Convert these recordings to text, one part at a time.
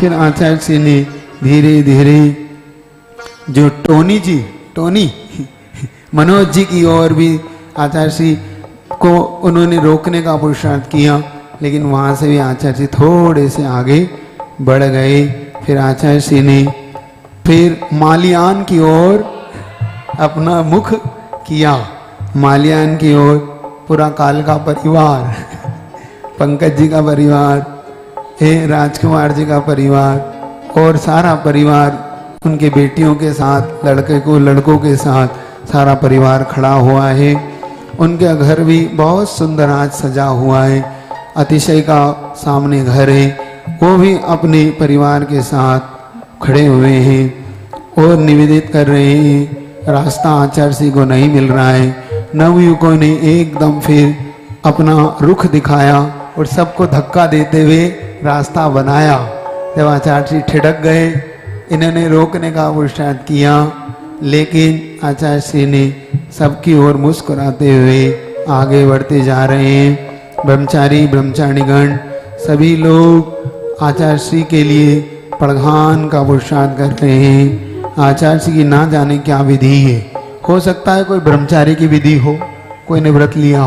फिर आचार्य श्री ने धीरे धीरे जो टोनी मनोज जी की ओर भी आचार्य श्री को उन्होंने रोकने का पुरुषार्थ किया, लेकिन वहाँ से भी आचार्य श्री थोड़े से आगे बढ़ गए। फिर आचार्य श्री ने फिर माल्यान की ओर अपना मुख किया। माल्यान की ओर पूरा काल का परिवार, पंकज जी का परिवार, राजकुमार जी का परिवार और सारा परिवार उनके बेटियों के साथ, लड़कों के साथ सारा परिवार खड़ा हुआ है। उनका घर भी बहुत सुंदर आज सजा हुआ है, अतिशय का सामने घर है। वो भी अपने परिवार के साथ खड़े हुए हैं और निवेदित कर रहे हैं। रास्ता आचार्य श्री को नहीं मिल रहा है। नवयुवकों ने एकदम फिर अपना रुख दिखाया और सबको धक्का देते हुए रास्ता बनाया। जब आचार्य श्री ठिठक गए, इन्होंने रोकने का पुरुषार्थ किया, लेकिन आचार्य श्री ने सबकी ओर मुस्कुराते हुए आगे बढ़ते जा रहे हैं। ब्रह्मचारी ब्रह्मचारिणीगण सभी लोग आचार्य श्री के लिए प्रधान का पुरुषार्थ कर रहे हैं। आचार्य श्री की ना जाने क्या विधि है। हो सकता है कोई ब्रह्मचारी की विधि हो, कोई ने व्रत लिया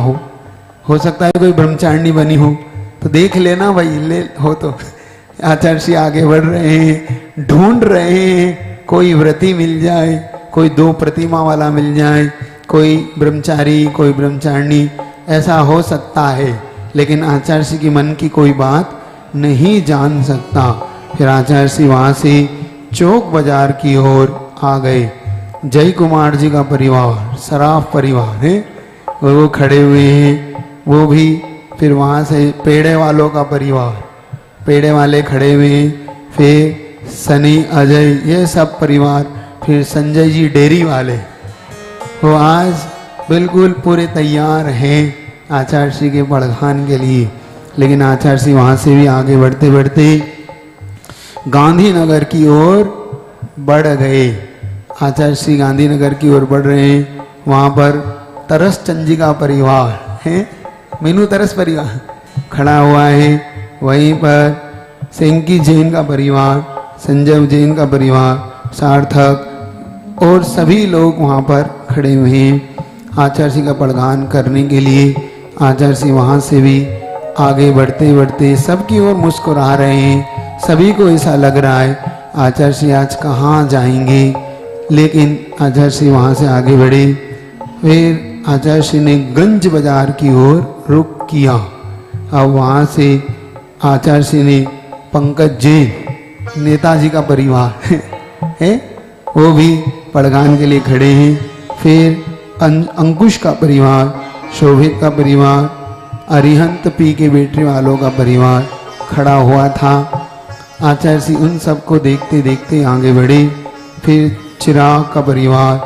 हो सकता है कोई ब्रह्मचारिणी बनी हो, तो देख लेना भाई, ले हो तो। आचार्य श्री आगे बढ़ रहे हैं, ढूंढ रहे हैं कोई व्रती मिल जाए, कोई 2 प्रतिमा वाला मिल जाए, कोई ब्रह्मचारी कोई ब्रह्मचारिणी, ऐसा हो सकता है। लेकिन आचार्य श्री की मन की कोई बात नहीं जान सकता। फिर आचार्य श्री वहाँ से चौक बाजार की ओर आ गए। जय कुमार जी का परिवार, सराफ परिवार है, वो खड़े हुए हैं। वो भी फिर वहाँ से पेड़े वालों का परिवार, पेड़े वाले खड़े हुए हैं। फिर सनी अजय ये सब परिवार, फिर संजय जी डेयरी वाले, वो आज बिल्कुल पूरे तैयार हैं आचार्य श्री के बड़खान के लिए। लेकिन आचार्य श्री वहाँ से भी आगे बढ़ते बढ़ते गांधीनगर की ओर बढ़ गए। आचार्य श्री गांधीनगर की ओर बढ़ रहे हैं। वहाँ पर तरस चंद जी का परिवार है, मीनू तरस परिवार खड़ा हुआ है। वहीं पर सेंकी जैन का परिवार, संजय जैन का परिवार, सार्थक और सभी लोग वहाँ पर खड़े हुए हैं आचार्य श्री का प्रदान करने के लिए। आचार्य श्री वहाँ से भी आगे बढ़ते बढ़ते सबकी ओर मुस्कुरा रहे हैं। सभी को ऐसा लग रहा है आचार्य श्री आज कहाँ जाएंगे, लेकिन आचार्य श्री वहाँ से आगे बढ़े। फिर आचार्य श्री ने गंज बाजार की ओर रुख किया। अब वहाँ से आचार्य श्री ने पंकज जैन नेताजी का परिवार है, वो भी पड़गान के लिए खड़े हैं। फिर अंकुश का परिवार, शोभित का परिवार, अरिहंत पी के बेटे वालों का परिवार खड़ा हुआ था। आचार्य श्री उन सबको देखते देखते आगे बढ़े। फिर चिराग का परिवार,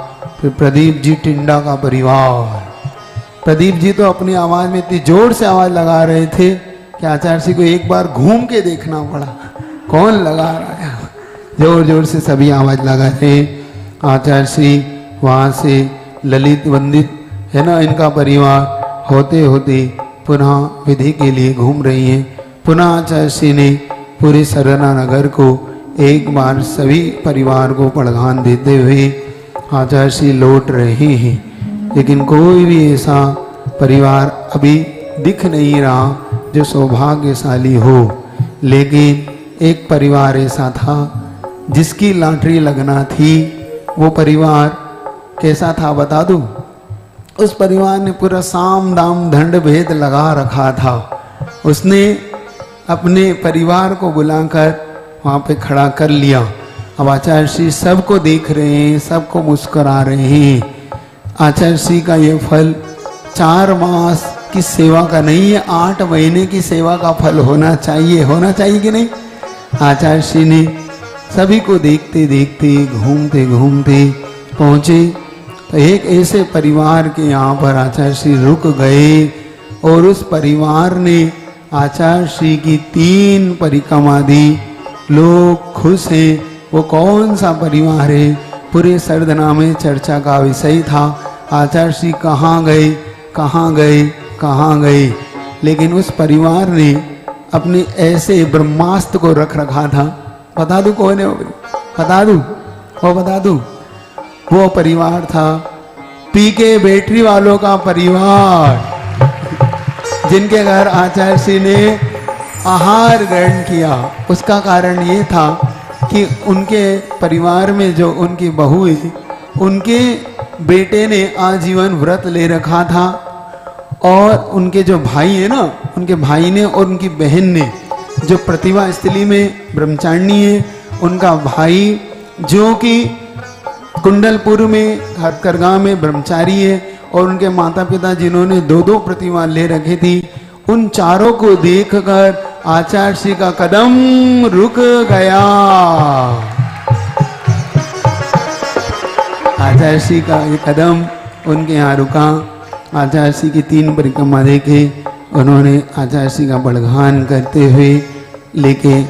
फिर प्रदीप जी टिंडा का परिवार। प्रदीप जी तो अपनी आवाज में इतनी जोर से आवाज लगा रहे थे कि आचार्य श्री को एक बार घूम के देखना पड़ा कौन लगा रहा है। जोर जोर से सभी आवाज लगा रहे। आचार्य श्री वहाँ से ललित वंदित है ना, इनका परिवार होते होते पुनः विधि के लिए घूम रही हैं। पुनः आचार्य श्री ने पूरे सरना नगर को एक बार सभी परिवार को प्रदान देते हुए आचार्य श्री लौट रहे हैं। लेकिन कोई भी ऐसा परिवार अभी दिख नहीं रहा जो सौभाग्यशाली हो। लेकिन एक परिवार ऐसा था जिसकी लॉटरी लगना थी। वो परिवार कैसा था बता दूं? उस परिवार ने पूरा साम दाम दंड भेद लगा रखा था। उसने अपने परिवार को बुलाकर वहाँ पे खड़ा कर लिया। अब आचार्य श्री सबको देख रहे हैं, सबको मुस्कुरा रहे हैं। आचार्य श्री का ये फल 4 मास की सेवा का नहीं है, 8 महीने की सेवा का फल होना चाहिए कि नहीं? आचार्य श्री ने सभी को देखते देखते घूमते घूमते पहुँचे तो एक ऐसे परिवार के यहाँ पर आचार्य श्री रुक गए और उस परिवार ने आचार्य श्री की 3 परिक्रमा दी। लोग खुश हैं। वो कौन सा परिवार है? पूरे सरदना में चर्चा का विषय था। आचार्य श्री कहाँ गए कहाँ गए कहाँ गए, लेकिन उस परिवार ने अपने ऐसे ब्रह्मास्त्र को रख रखा था बता दूं कौन है वो? बता दूं? वो बता दूं? वो परिवार था पीके बैटरी वालों का परिवार, जिनके घर आचार्य श्री ने आहार ग्रहण किया। उसका कारण ये था कि उनके परिवार में जो उनकी बहू है, उनके बेटे ने आजीवन व्रत ले रखा था, और उनके जो भाई है ना, उनके भाई ने और उनकी बहन ने, जो प्रतिभा स्थली में ब्रह्मचारिणी है, उनका भाई जो कि कुंडलपुर में हथकरघा में ब्रह्मचारी है, और उनके माता पिता जिन्होंने दो दो प्रतिमा ले रखी थी, उन चारों को देखकर आचार्य श्री का कदम रुक गया। आचार्य श्री का ये कदम उनके यहाँ रुका। आचार्य श्री की 3 परिक्रमा देखे, उन्होंने आचार्य श्री का बड़गान करते हुए लेके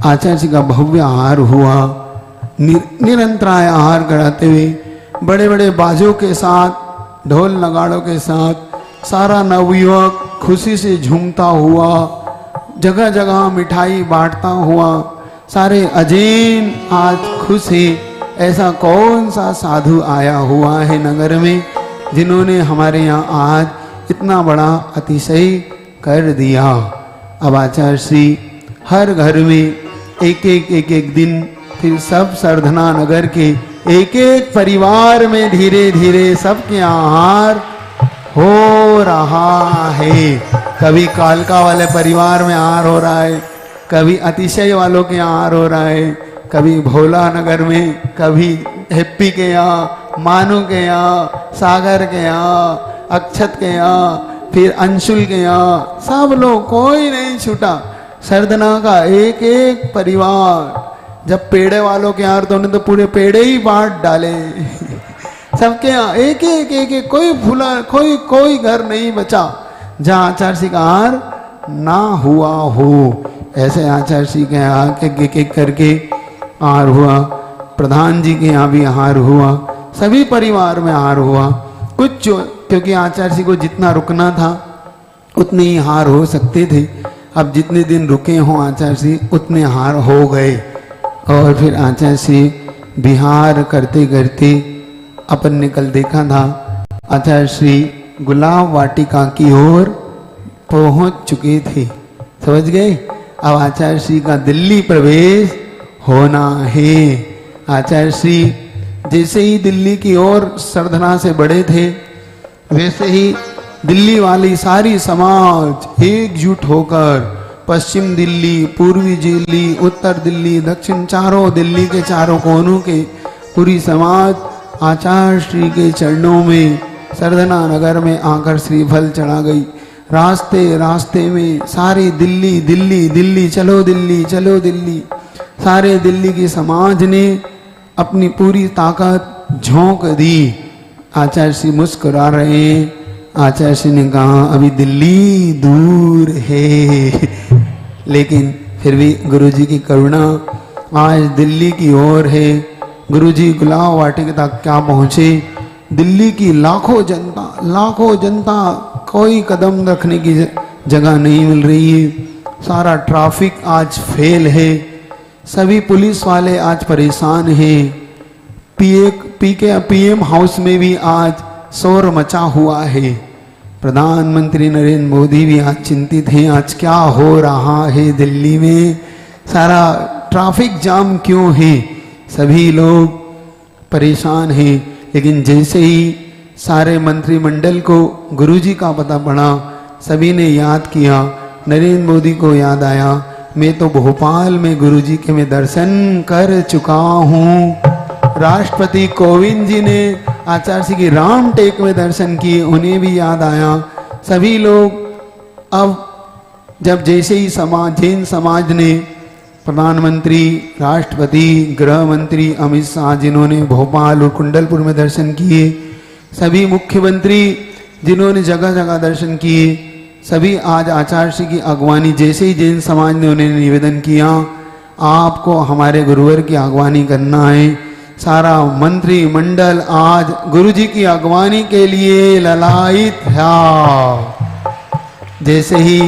आचार्य श्री का भव्य आहार हुआ। निरंतराय आहार कराते हुए बड़े बड़े बाजों के साथ, ढोल नगाड़ों के साथ सारा नवयुवक खुशी से झूमता हुआ, जगह जगह मिठाई बांटता हुआ, सारे अजैन आज खुश है। ऐसा कौन सा साधु आया हुआ है नगर में जिन्होंने हमारे यहाँ आज इतना बड़ा अतिशय कर दिया। अब आचार्य श्री हर घर में एक दिन फिर सब सरधना नगर के एक एक परिवार में धीरे धीरे सबके आहार हो रहा है। कभी कालका वाले परिवार में आहार हो रहा है, कभी अतिशय वालों के आहार हो रहा है, कभी भोला नगर में, कभी हैप्पी के यहाँ, मानू के यहाँ, सागर के यहाँ, अक्षत के यहाँ, फिर अंशुल के यहाँ, सब लोग कोई नहीं छूटा। सरदना का एक एक परिवार, जब पेड़े वालों के यहाँ तो उन्होंने तो पूरे पेड़े ही बांट डाले सबके यहाँ एक एक कोई भूला, कोई घर नहीं बचा जहाँ आचार्य श्री का आहार ना हुआ हो। ऐसे आचार्य श्री के यहाँ एक एक करके आहार हुआ। प्रधान जी के यहाँ भी आहार हुआ, सभी परिवार में आहार हुआ। कुछ क्योंकि आचार्य श्री को जितना रुकना था उतने ही हार हो सकते थे। अब जितने दिन रुके हों आचार्य श्री उतने हार हो गए। और फिर आचार्य श्री बिहार करते करते अपन ने कल देखा था आचार्य श्री गुलाब वाटिका की ओर पहुंच चुके थे। समझ गए? अब आचार्य श्री का दिल्ली प्रवेश होना है। आचार्य श्री जैसे ही दिल्ली की ओर सरधना से बढ़े थे, वैसे ही दिल्ली वाली सारी समाज एकजुट होकर पश्चिम दिल्ली, पूर्वी दिल्ली, उत्तर दिल्ली, दक्षिण, चारों दिल्ली के चारों कोनों के पूरी समाज आचार्य श्री के चरणों में सरधना नगर में आकर श्रीफल चढ़ा गई। रास्ते रास्ते में सारी दिल्ली दिल्ली दिल्ली, चलो दिल्ली चलो दिल्ली, सारे दिल्ली की समाज ने अपनी पूरी ताकत झोंक दी। आचार्य श्री मुस्कुरा रहे हैं। आचार्य श्री ने कहा अभी दिल्ली दूर है, लेकिन फिर भी गुरुजी की करुणा आज दिल्ली की ओर है। गुरुजी गुलाब वाटिका तक क्या पहुँचे, दिल्ली की लाखों जनता कोई कदम रखने की जगह नहीं मिल रही है। सारा ट्रैफिक आज फेल है, सभी पुलिस वाले आज परेशान हैं। पीएम हाउस में भी आज शोर मचा हुआ है। प्रधानमंत्री नरेंद्र मोदी भी आज चिंतित हैं, आज क्या हो रहा है दिल्ली में, सारा ट्रैफिक जाम क्यों है, सभी लोग परेशान हैं। लेकिन जैसे ही सारे मंत्रिमंडल को गुरुजी का पता पड़ा, सभी ने याद किया, नरेंद्र मोदी को याद आया, मैं तो भोपाल में गुरुजी के मैं दर्शन कर चुका हूँ। राष्ट्रपति कोविंद जी ने आचार्य श्री की राम टेक में दर्शन किए, उन्हें भी याद आया। सभी लोग अब जब जैसे ही जैन समाज ने प्रधानमंत्री, राष्ट्रपति, गृह मंत्री अमित शाह जिन्होंने भोपाल और कुंडलपुर में दर्शन किए, सभी मुख्यमंत्री जिन्होंने जगह जगह दर्शन किए, सभी आज आचार्य श्री की अगवानी, जैसे ही जैन समाज ने उन्हें निवेदन किया आपको हमारे गुरुवर की अगवानी करना है, सारा मंत्रिमंडल आज गुरुजी की अगवानी के लिए ललायित था। जैसे ही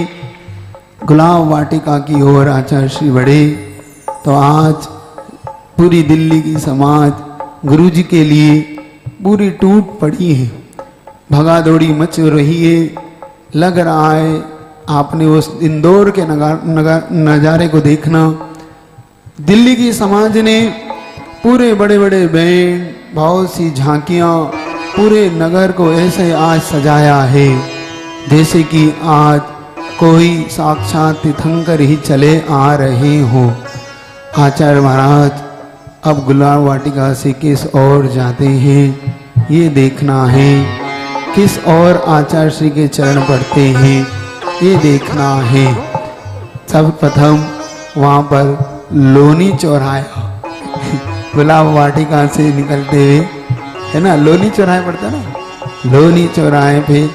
गुलाब वाटिका की ओर आचार्य श्री बढ़े, तो आज पूरी दिल्ली की समाज गुरु जी के लिए पूरी टूट पड़ी है, भगा दौड़ी मच रही है। लग रहा है आपने उस इंदौर के नज़ारे को देखना, दिल्ली की समाज ने पूरे बड़े बड़े बैंड, बहुत सी झांकियाँ पूरे नगर को ऐसे आज सजाया है जैसे कि आज कोई साक्षात तीर्थंकर ही चले आ रहे हों। आचार्य महाराज अब गुलाब वाटिका से किस ओर जाते हैं ये देखना है, किस ओर आचार्य श्री के चरण पड़ते हैं ये देखना है। सर्वप्रथम वहाँ पर लोनी चौराहा गुलाब वाटिका से निकलते हुए, है ना, लोनी चौराहे पड़ता ना, लोनी चौराहे पे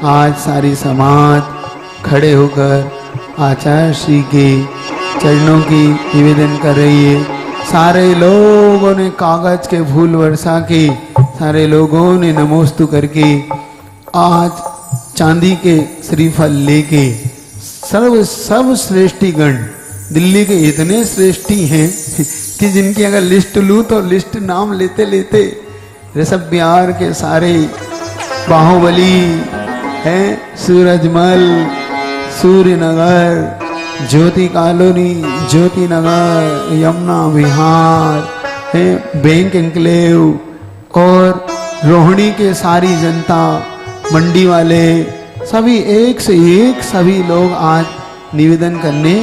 आज सारी समाज खड़े होकर आचार्य श्री के चरणों की निवेदन कर रही है। सारे लोगों ने कागज के फूल वर्षा के, सारे लोगों ने नमोस्तु करके आज चांदी के श्रीफल लेके सब श्रेष्ठीगण, दिल्ली के इतने श्रेष्ठी हैं कि जिनकी अगर लिस्ट लूँ तो लिस्ट नाम लेते लेते ऋषभ बिहार के सारे बाहुबली हैं, सूरजमल, सूर्यनगर, ज्योति कॉलोनी, ज्योति नगर, यमुना विहार है, बैंक एनक्लेव और रोहिणी के सारी जनता, मंडी वाले, सभी एक से एक सभी लोग आज निवेदन करने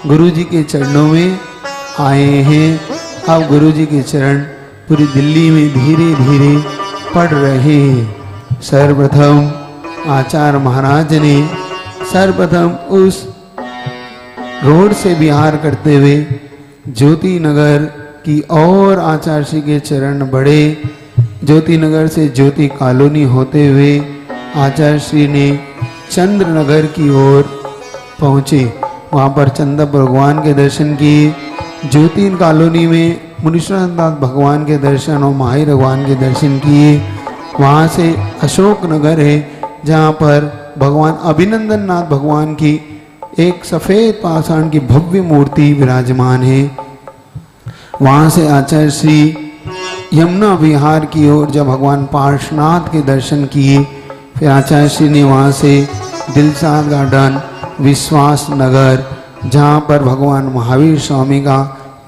गुरु जी के चरणों में आए हैं। अब गुरु जी के चरण पूरी दिल्ली में धीरे धीरे पड़ रहे हैं। सर्वप्रथम आचार्य महाराज ने सर्वप्रथम उस रोड से विहार करते हुए ज्योति नगर की ओर आचार्य श्री के चरण बढ़े। ज्योति नगर से ज्योति कॉलोनी होते हुए आचार्य श्री ने चंद्र नगर की ओर पहुँचे। वहाँ पर चंद्र भगवान के दर्शन किए। ज्योति कॉलोनी में मुनीश्वरनाथ भगवान के दर्शन और माहिर भगवान के दर्शन किए। वहाँ से अशोक नगर है जहाँ पर भगवान अभिनंदन नाथ भगवान की एक सफ़ेद पाषाण की भव्य मूर्ति विराजमान है। वहाँ से आचार्य श्री यमुना विहार की ओर जब भगवान पार्श्वनाथ के दर्शन किए, फिर आचार्य श्री ने वहाँ से दिलशाद गार्डन, विश्वास नगर, जहाँ पर भगवान महावीर स्वामी का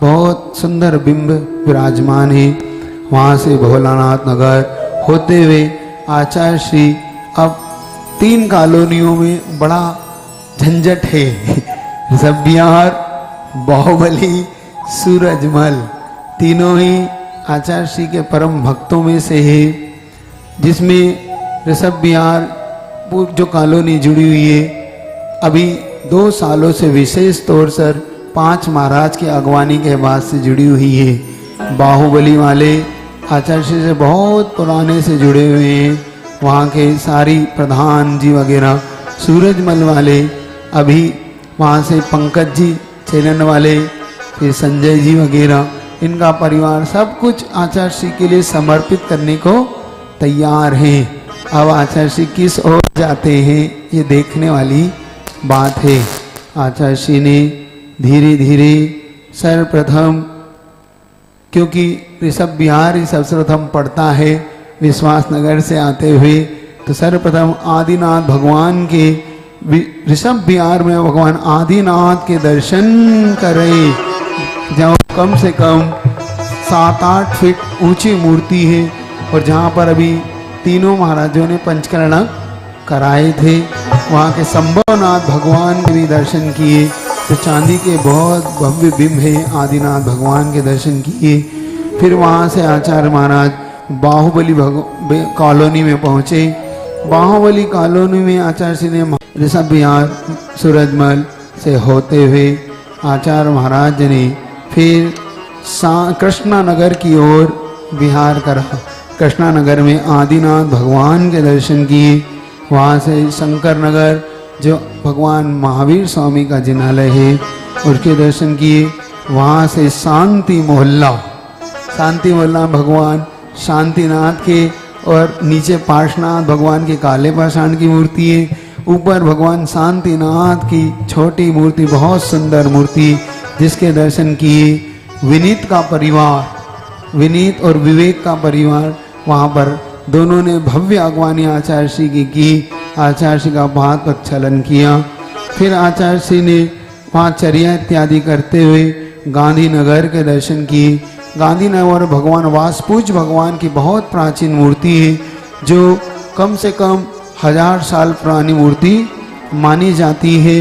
बहुत सुंदर बिंब विराजमान है, वहाँ से भोलानाथ नगर होते हुए आचार्य श्री अब 3 कॉलोनियों में बड़ा झंझट है। ऋषभ बिहार, बाहुबली, सूरजमल, तीनों ही आचार्य श्री के परम भक्तों में से है, जिसमें ऋषभ बिहार जो कॉलोनी जुड़ी हुई है अभी 2 सालों से विशेष तौर पर 5 महाराज के अगवानी के बाद से जुड़ी हुई है। बाहुबली वाले आचार्य श्री से बहुत पुराने से जुड़े हुए हैं, वहाँ के सारी प्रधान जी वगैरह। सूरजमल वाले अभी वहाँ से पंकज जी चैनन वाले, फिर संजय जी वगैरह, इनका परिवार सब कुछ आचार्य श्री के लिए समर्पित करने को तैयार हैं। अब आचार्य श्री किस ओर जाते हैं ये देखने वाली बात है। आचार्य श्री ने धीरे धीरे सर्वप्रथम, क्योंकि ऋषभ बिहार ही सर्वप्रथम पड़ता है विश्वास नगर से आते हुए, तो सर्वप्रथम आदिनाथ भगवान के ऋषभ बिहार में भगवान आदिनाथ के दर्शन करें, जहाँ कम से कम 7-8 फीट ऊंची मूर्ति है और जहाँ पर अभी तीनों महाराजों ने पंचकर्ण कराए थे। वहाँ के संभवनाथ भगवान के भी दर्शन किए, तो चांदी के बहुत भव्य बिंब है, आदिनाथ भगवान के दर्शन किए। फिर वहाँ से आचार्य महाराज बाहुबली कॉलोनी में पहुँचे। बाहुबली कॉलोनी में आचार्य श्री ने ऋषभ बिहार, सूरजमल से होते हुए आचार्य महाराज ने फिर कृष्णा नगर की ओर विहार करा। कृष्णा नगर में आदिनाथ भगवान के दर्शन किए। वहाँ से शंकर नगर जो भगवान महावीर स्वामी का जिनालय है उसके दर्शन किए। वहाँ से शांति मोहल्ला भगवान शांतिनाथ के, और नीचे पार्श्वनाथ भगवान के काले पाषाण की मूर्ति है, ऊपर भगवान शांतिनाथ की छोटी मूर्ति, बहुत सुंदर मूर्ति जिसके दर्शन किए। विनीत का परिवार, विनीत और विवेक का परिवार, वहाँ पर दोनों ने भव्य अगवानी आचार्य श्री की। आचार्य श्री का बहुत प्रक्षालन किया। फिर आचार्य श्री ने वहाँ चर्या इत्यादि करते हुए गांधीनगर के दर्शन किए। गांधीनगर भगवान वासपूज भगवान की बहुत प्राचीन मूर्ति है, जो कम से कम 1000 साल पुरानी मूर्ति मानी जाती है।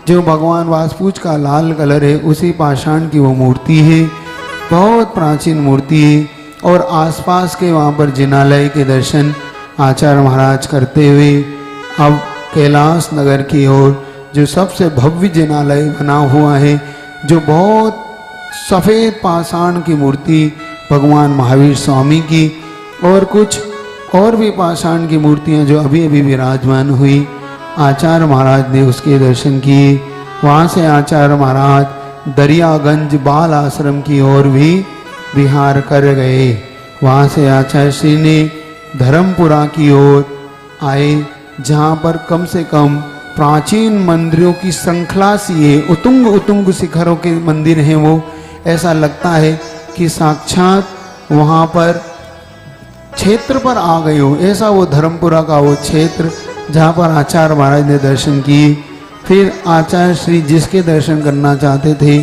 जो भगवान वासपूज का लाल कलर है, उसी पाषाण की वो मूर्ति है, बहुत प्राचीन मूर्ति है। और आसपास के वहाँ पर जिनालय के दर्शन आचार्य महाराज करते हुए अब कैलाश नगर की ओर, जो सबसे भव्य जिनालय बना हुआ है, जो बहुत सफ़ेद पाषाण की मूर्ति भगवान महावीर स्वामी की, और कुछ और भी पाषाण की मूर्तियां जो अभी अभी विराजमान हुई, आचार्य महाराज ने उसके दर्शन किए। वहाँ से आचार्य महाराज दरियागंज बाल आश्रम की ओर भी विहार कर गए। वहाँ से आचार्य श्री ने धर्मपुरा की ओर आए, जहाँ पर कम से कम प्राचीन मंदिरों की श्रृंखला सी है, उतुंग उतुंग शिखरों के मंदिर हैं वो। ऐसा लगता है कि साक्षात वहाँ पर क्षेत्र पर आ गए हो, ऐसा वो धर्मपुरा का वो क्षेत्र जहाँ पर आचार्य महाराज ने दर्शन किए। फिर आचार्य श्री जिसके दर्शन करना चाहते थे,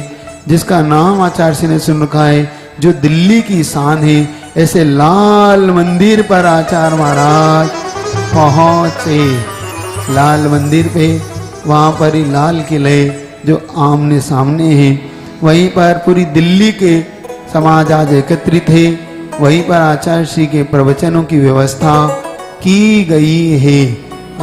जिसका नाम आचार्य श्री ने सुन रखा है, जो दिल्ली की शान है, ऐसे लाल मंदिर पर आचार्य महाराज पहुँचे। लाल मंदिर पे, वहाँ पर ही लाल किले जो आमने सामने हैं, वहीं पर पूरी दिल्ली के समाज आज एकत्रित है। वहीं पर आचार्य श्री के प्रवचनों की व्यवस्था की गई है।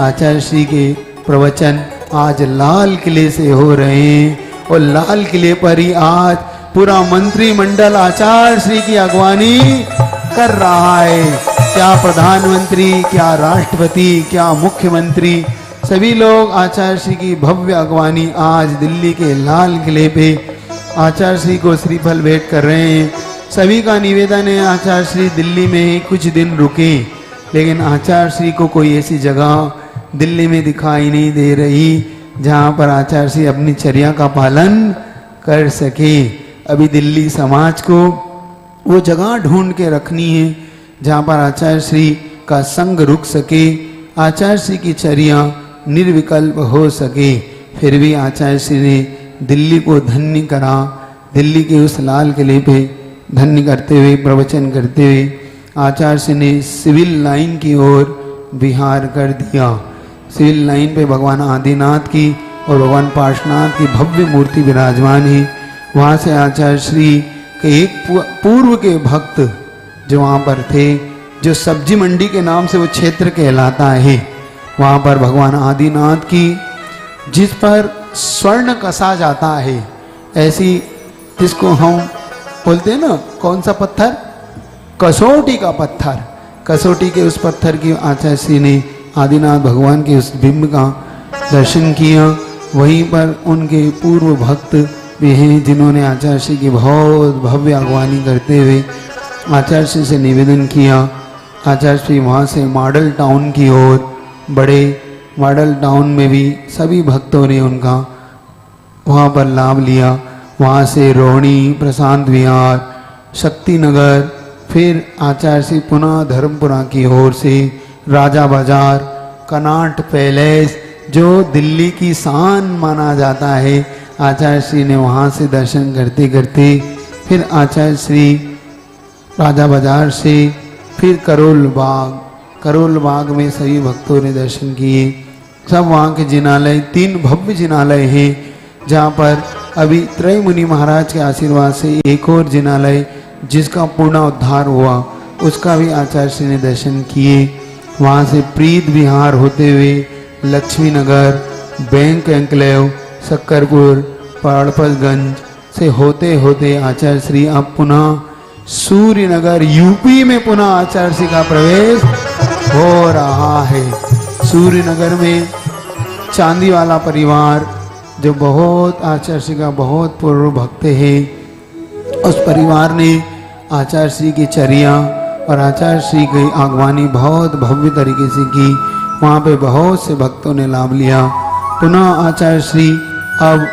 आचार्य श्री के प्रवचन आज लाल किले से हो रहे हैं, और लाल किले पर ही आज पूरा मंत्रिमंडल आचार्य श्री की अगवानी कर रहा है। क्या प्रधानमंत्री, क्या राष्ट्रपति, क्या मुख्यमंत्री, सभी लोग आचार्य श्री की भव्य अगवानी आज दिल्ली के लाल किले पे आचार्य श्री को श्रीफल भेंट कर रहे हैं। सभी का निवेदन है आचार्य श्री दिल्ली में ही कुछ दिन रुके, लेकिन आचार्य श्री को कोई ऐसी जगह दिल्ली में दिखाई नहीं दे रही जहाँ पर आचार्य श्री अपनी चर्या का पालन कर सके। अभी दिल्ली समाज को वो जगह ढूंढ के रखनी है जहाँ पर आचार्य श्री का संग रुक सके, आचार्य श्री की चर्या निर्विकल्प हो सके। फिर भी आचार्य श्री ने दिल्ली को धन्य करा। दिल्ली के उस लाल किले पे धन्य करते हुए, प्रवचन करते हुए आचार्य श्री ने सिविल लाइन की ओर विहार कर दिया। सिविल लाइन पे भगवान आदिनाथ की और भगवान पार्श्वनाथ की भव्य मूर्ति विराजमान है। वहाँ से आचार्य श्री के एक पूर्व के भक्त जो वहाँ पर थे, जो सब्जी मंडी के नाम से वो क्षेत्र कहलाता है, वहाँ पर भगवान आदिनाथ की, जिस पर स्वर्ण कसा जाता है, ऐसी जिसको हम बोलते हैं ना, कौन सा पत्थर, कसौटी का पत्थर, कसौटी के उस पत्थर की आचार्य श्री ने आदिनाथ भगवान के उस बिंब का दर्शन किया। वहीं पर उनके पूर्व भक्त भी हैं जिन्होंने आचार्य श्री की बहुत भव्य अगवानी करते हुए आचार्य श्री से निवेदन किया। आचार्य श्री वहाँ से मॉडल टाउन की ओर बढ़े। मॉडल टाउन में भी सभी भक्तों ने उनका वहाँ पर लाभ लिया। वहाँ से रोहिणी, प्रशांत विहार, शक्ति नगर, फिर आचार्य श्री पुनः धर्मपुरा की ओर से राजा बाजार, कनाट पैलेस जो दिल्ली की शान माना जाता है, आचार्य श्री ने वहाँ से दर्शन करते करते फिर आचार्य श्री राजा बाजार से फिर करोल बाग में सभी भक्तों ने दर्शन किए। सब वहाँ के जिनालय, 3 भव्य जिनालय हैं, जहाँ पर अभी त्रय मुनि महाराज के आशीर्वाद से एक और जिनालय जिसका पूर्ण उद्धार हुआ, उसका भी आचार्य श्री ने दर्शन किए। वहाँ से प्रीत विहार होते हुए लक्ष्मी नगर, बैंक एंक्लेव, शक्करपुर, पड़पतगंज से होते होते आचार्य श्री अब पुनः सूर्य नगर यूपी में पुनः आचार्य श्री का प्रवेश हो रहा है। सूर्य नगर में चांदी वाला परिवार जो बहुत आचार्य श्री का बहुत पूर्व भक्त है, उस परिवार ने आचार्य श्री की चर्या और आचार्य श्री की आगवानी बहुत भव्य तरीके से की। वहाँ पे बहुत से भक्तों ने लाभ लिया। पुनः आचार्य श्री अब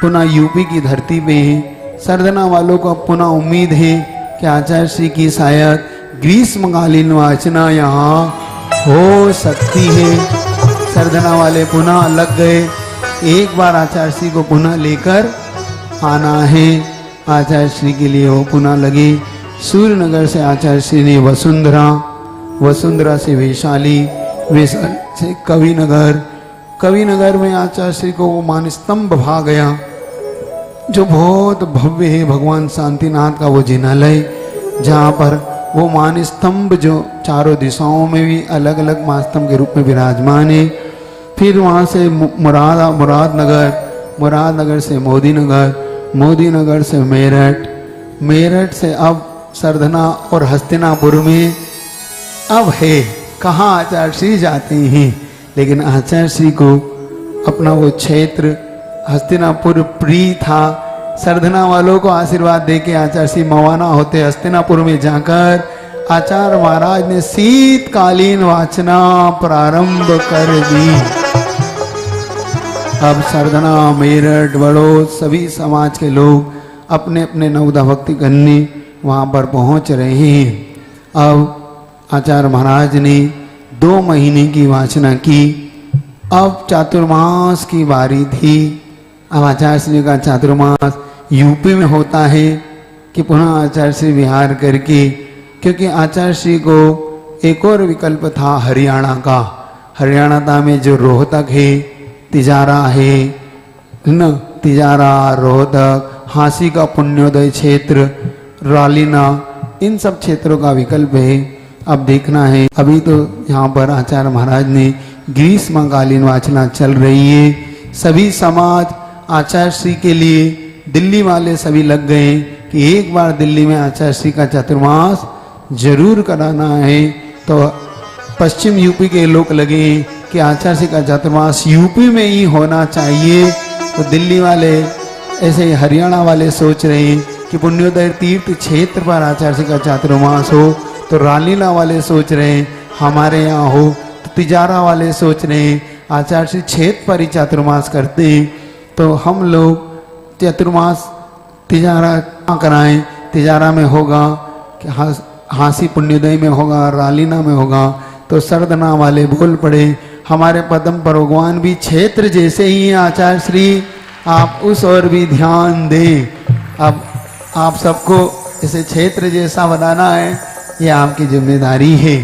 पुनः यूपी की धरती पे हैं। सरधना वालों को अब पुनः उम्मीद है कि आचार्य श्री की शायद ग्रीष्मकालीन वाचना यहाँ हो सकती है। सरधना वाले पुनः लग गए, एक बार आचार्य श्री को पुनः लेकर आना है। आचार्य श्री के लिए वो पुनः लगे। सूर्यनगर से आचार्य श्री ने वसुंधरा, वसुंधरा से वैशाली, वैशाली से कविनगर, कविनगर में आचार्य श्री को वो मानस्तंभ भा गया जो बहुत भव्य है, भगवान शांतिनाथ का वो जिनालय, जहाँ पर वो मानस्तंभ जो चारों दिशाओं में भी अलग अलग मानस्तंभ के रूप में विराजमान है। फिर वहाँ से मुरादनगर, मुरादनगर से मोदीनगर, मोदीनगर से मेरठ, मेरठ से अब सरधना और हस्तिनापुर में अब है कहाँ आचार्य श्री जाते हैं। लेकिन आचार्य श्री को अपना वो क्षेत्र हस्तिनापुर प्रिय था। सरधना वालों को आशीर्वाद देके आचार्य श्री मवाना होते हस्तिनापुर में जाकर आचार्य महाराज ने शीतकालीन वाचना प्रारंभ कर दी। अब सरधना, मेरठ, बड़ौद सभी समाज के लोग अपने अपने नवदा भक्ति करने वहाँ पर पहुँच रहे हैं। अब आचार्य महाराज ने 2 महीने की वाचना की। अब चातुर्मास की बारी थी। अब आचार्य श्री का चातुर्मास यूपी में होता है कि पुनः आचार्य श्री विहार करके, क्योंकि आचार्य श्री को एक और विकल्प था हरियाणा का। हरियाणा में जो रोहतक है, तिजारा है न, तिजारा, रोहतक, हांसी का पुण्योदय क्षेत्र, रालीना, इन सब क्षेत्रों का विकल्प है। अब देखना है, अभी तो यहाँ पर आचार्य महाराज ने ग्रीष्मकालीन वाचना चल रही है। सभी समाज आचार्य श्री के लिए, दिल्ली वाले सभी लग गए कि एक बार दिल्ली में आचार्य श्री का चातुर्मास जरूर कराना है। तो पश्चिम यूपी के लोग लगे कि आचार्य श्री का चातुर्मास यूपी में ही होना चाहिए। तो दिल्ली वाले, ऐसे ही हरियाणा वाले सोच रहे हैं कि पुण्योदय तीर्थ क्षेत्र पर आचार्य श्री का चातुर्मास हो। तो रालीला वाले सोच रहे हैं हमारे यहाँ हो। तो तिजारा वाले सोच रहे हैं आचार्य श्री क्षेत्र पर ही चातुर्मास करते हैं, तो हम लोग चातुर्मास तिजारा कराएं। तिजारा में होगा कि हांसी पुण्योदय में होगा, रालीना में होगा। तो सरधना वाले बोल पड़े हमारे पदम पर भगवान भी क्षेत्र जैसे ही हैं आचार्य श्री, आप उस ओर भी ध्यान दें। अब आप सबको इसे क्षेत्र जैसा बनाना है, ये आपकी जिम्मेदारी है।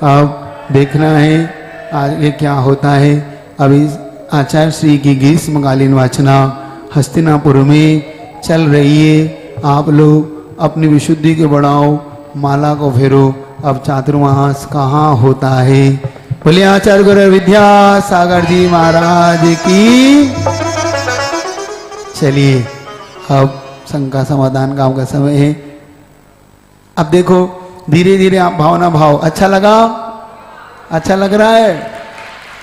अब देखना है आगे क्या होता है। अभी आचार्य श्री की ग्रीष्मकालीन वाचना हस्तिनापुर में चल रही है। आप लोग अपनी विशुद्धि को बढ़ाओ, माला को फेरो। अब चातुर्मास कहाँ होता है? बोले आचार्य गुरु विद्यासागर जी महाराज की। चलिए अब शंका समाधान का आपका समय है। अब देखो धीरे धीरे आप भावना भाव। अच्छा लगा? अच्छा लग रहा है?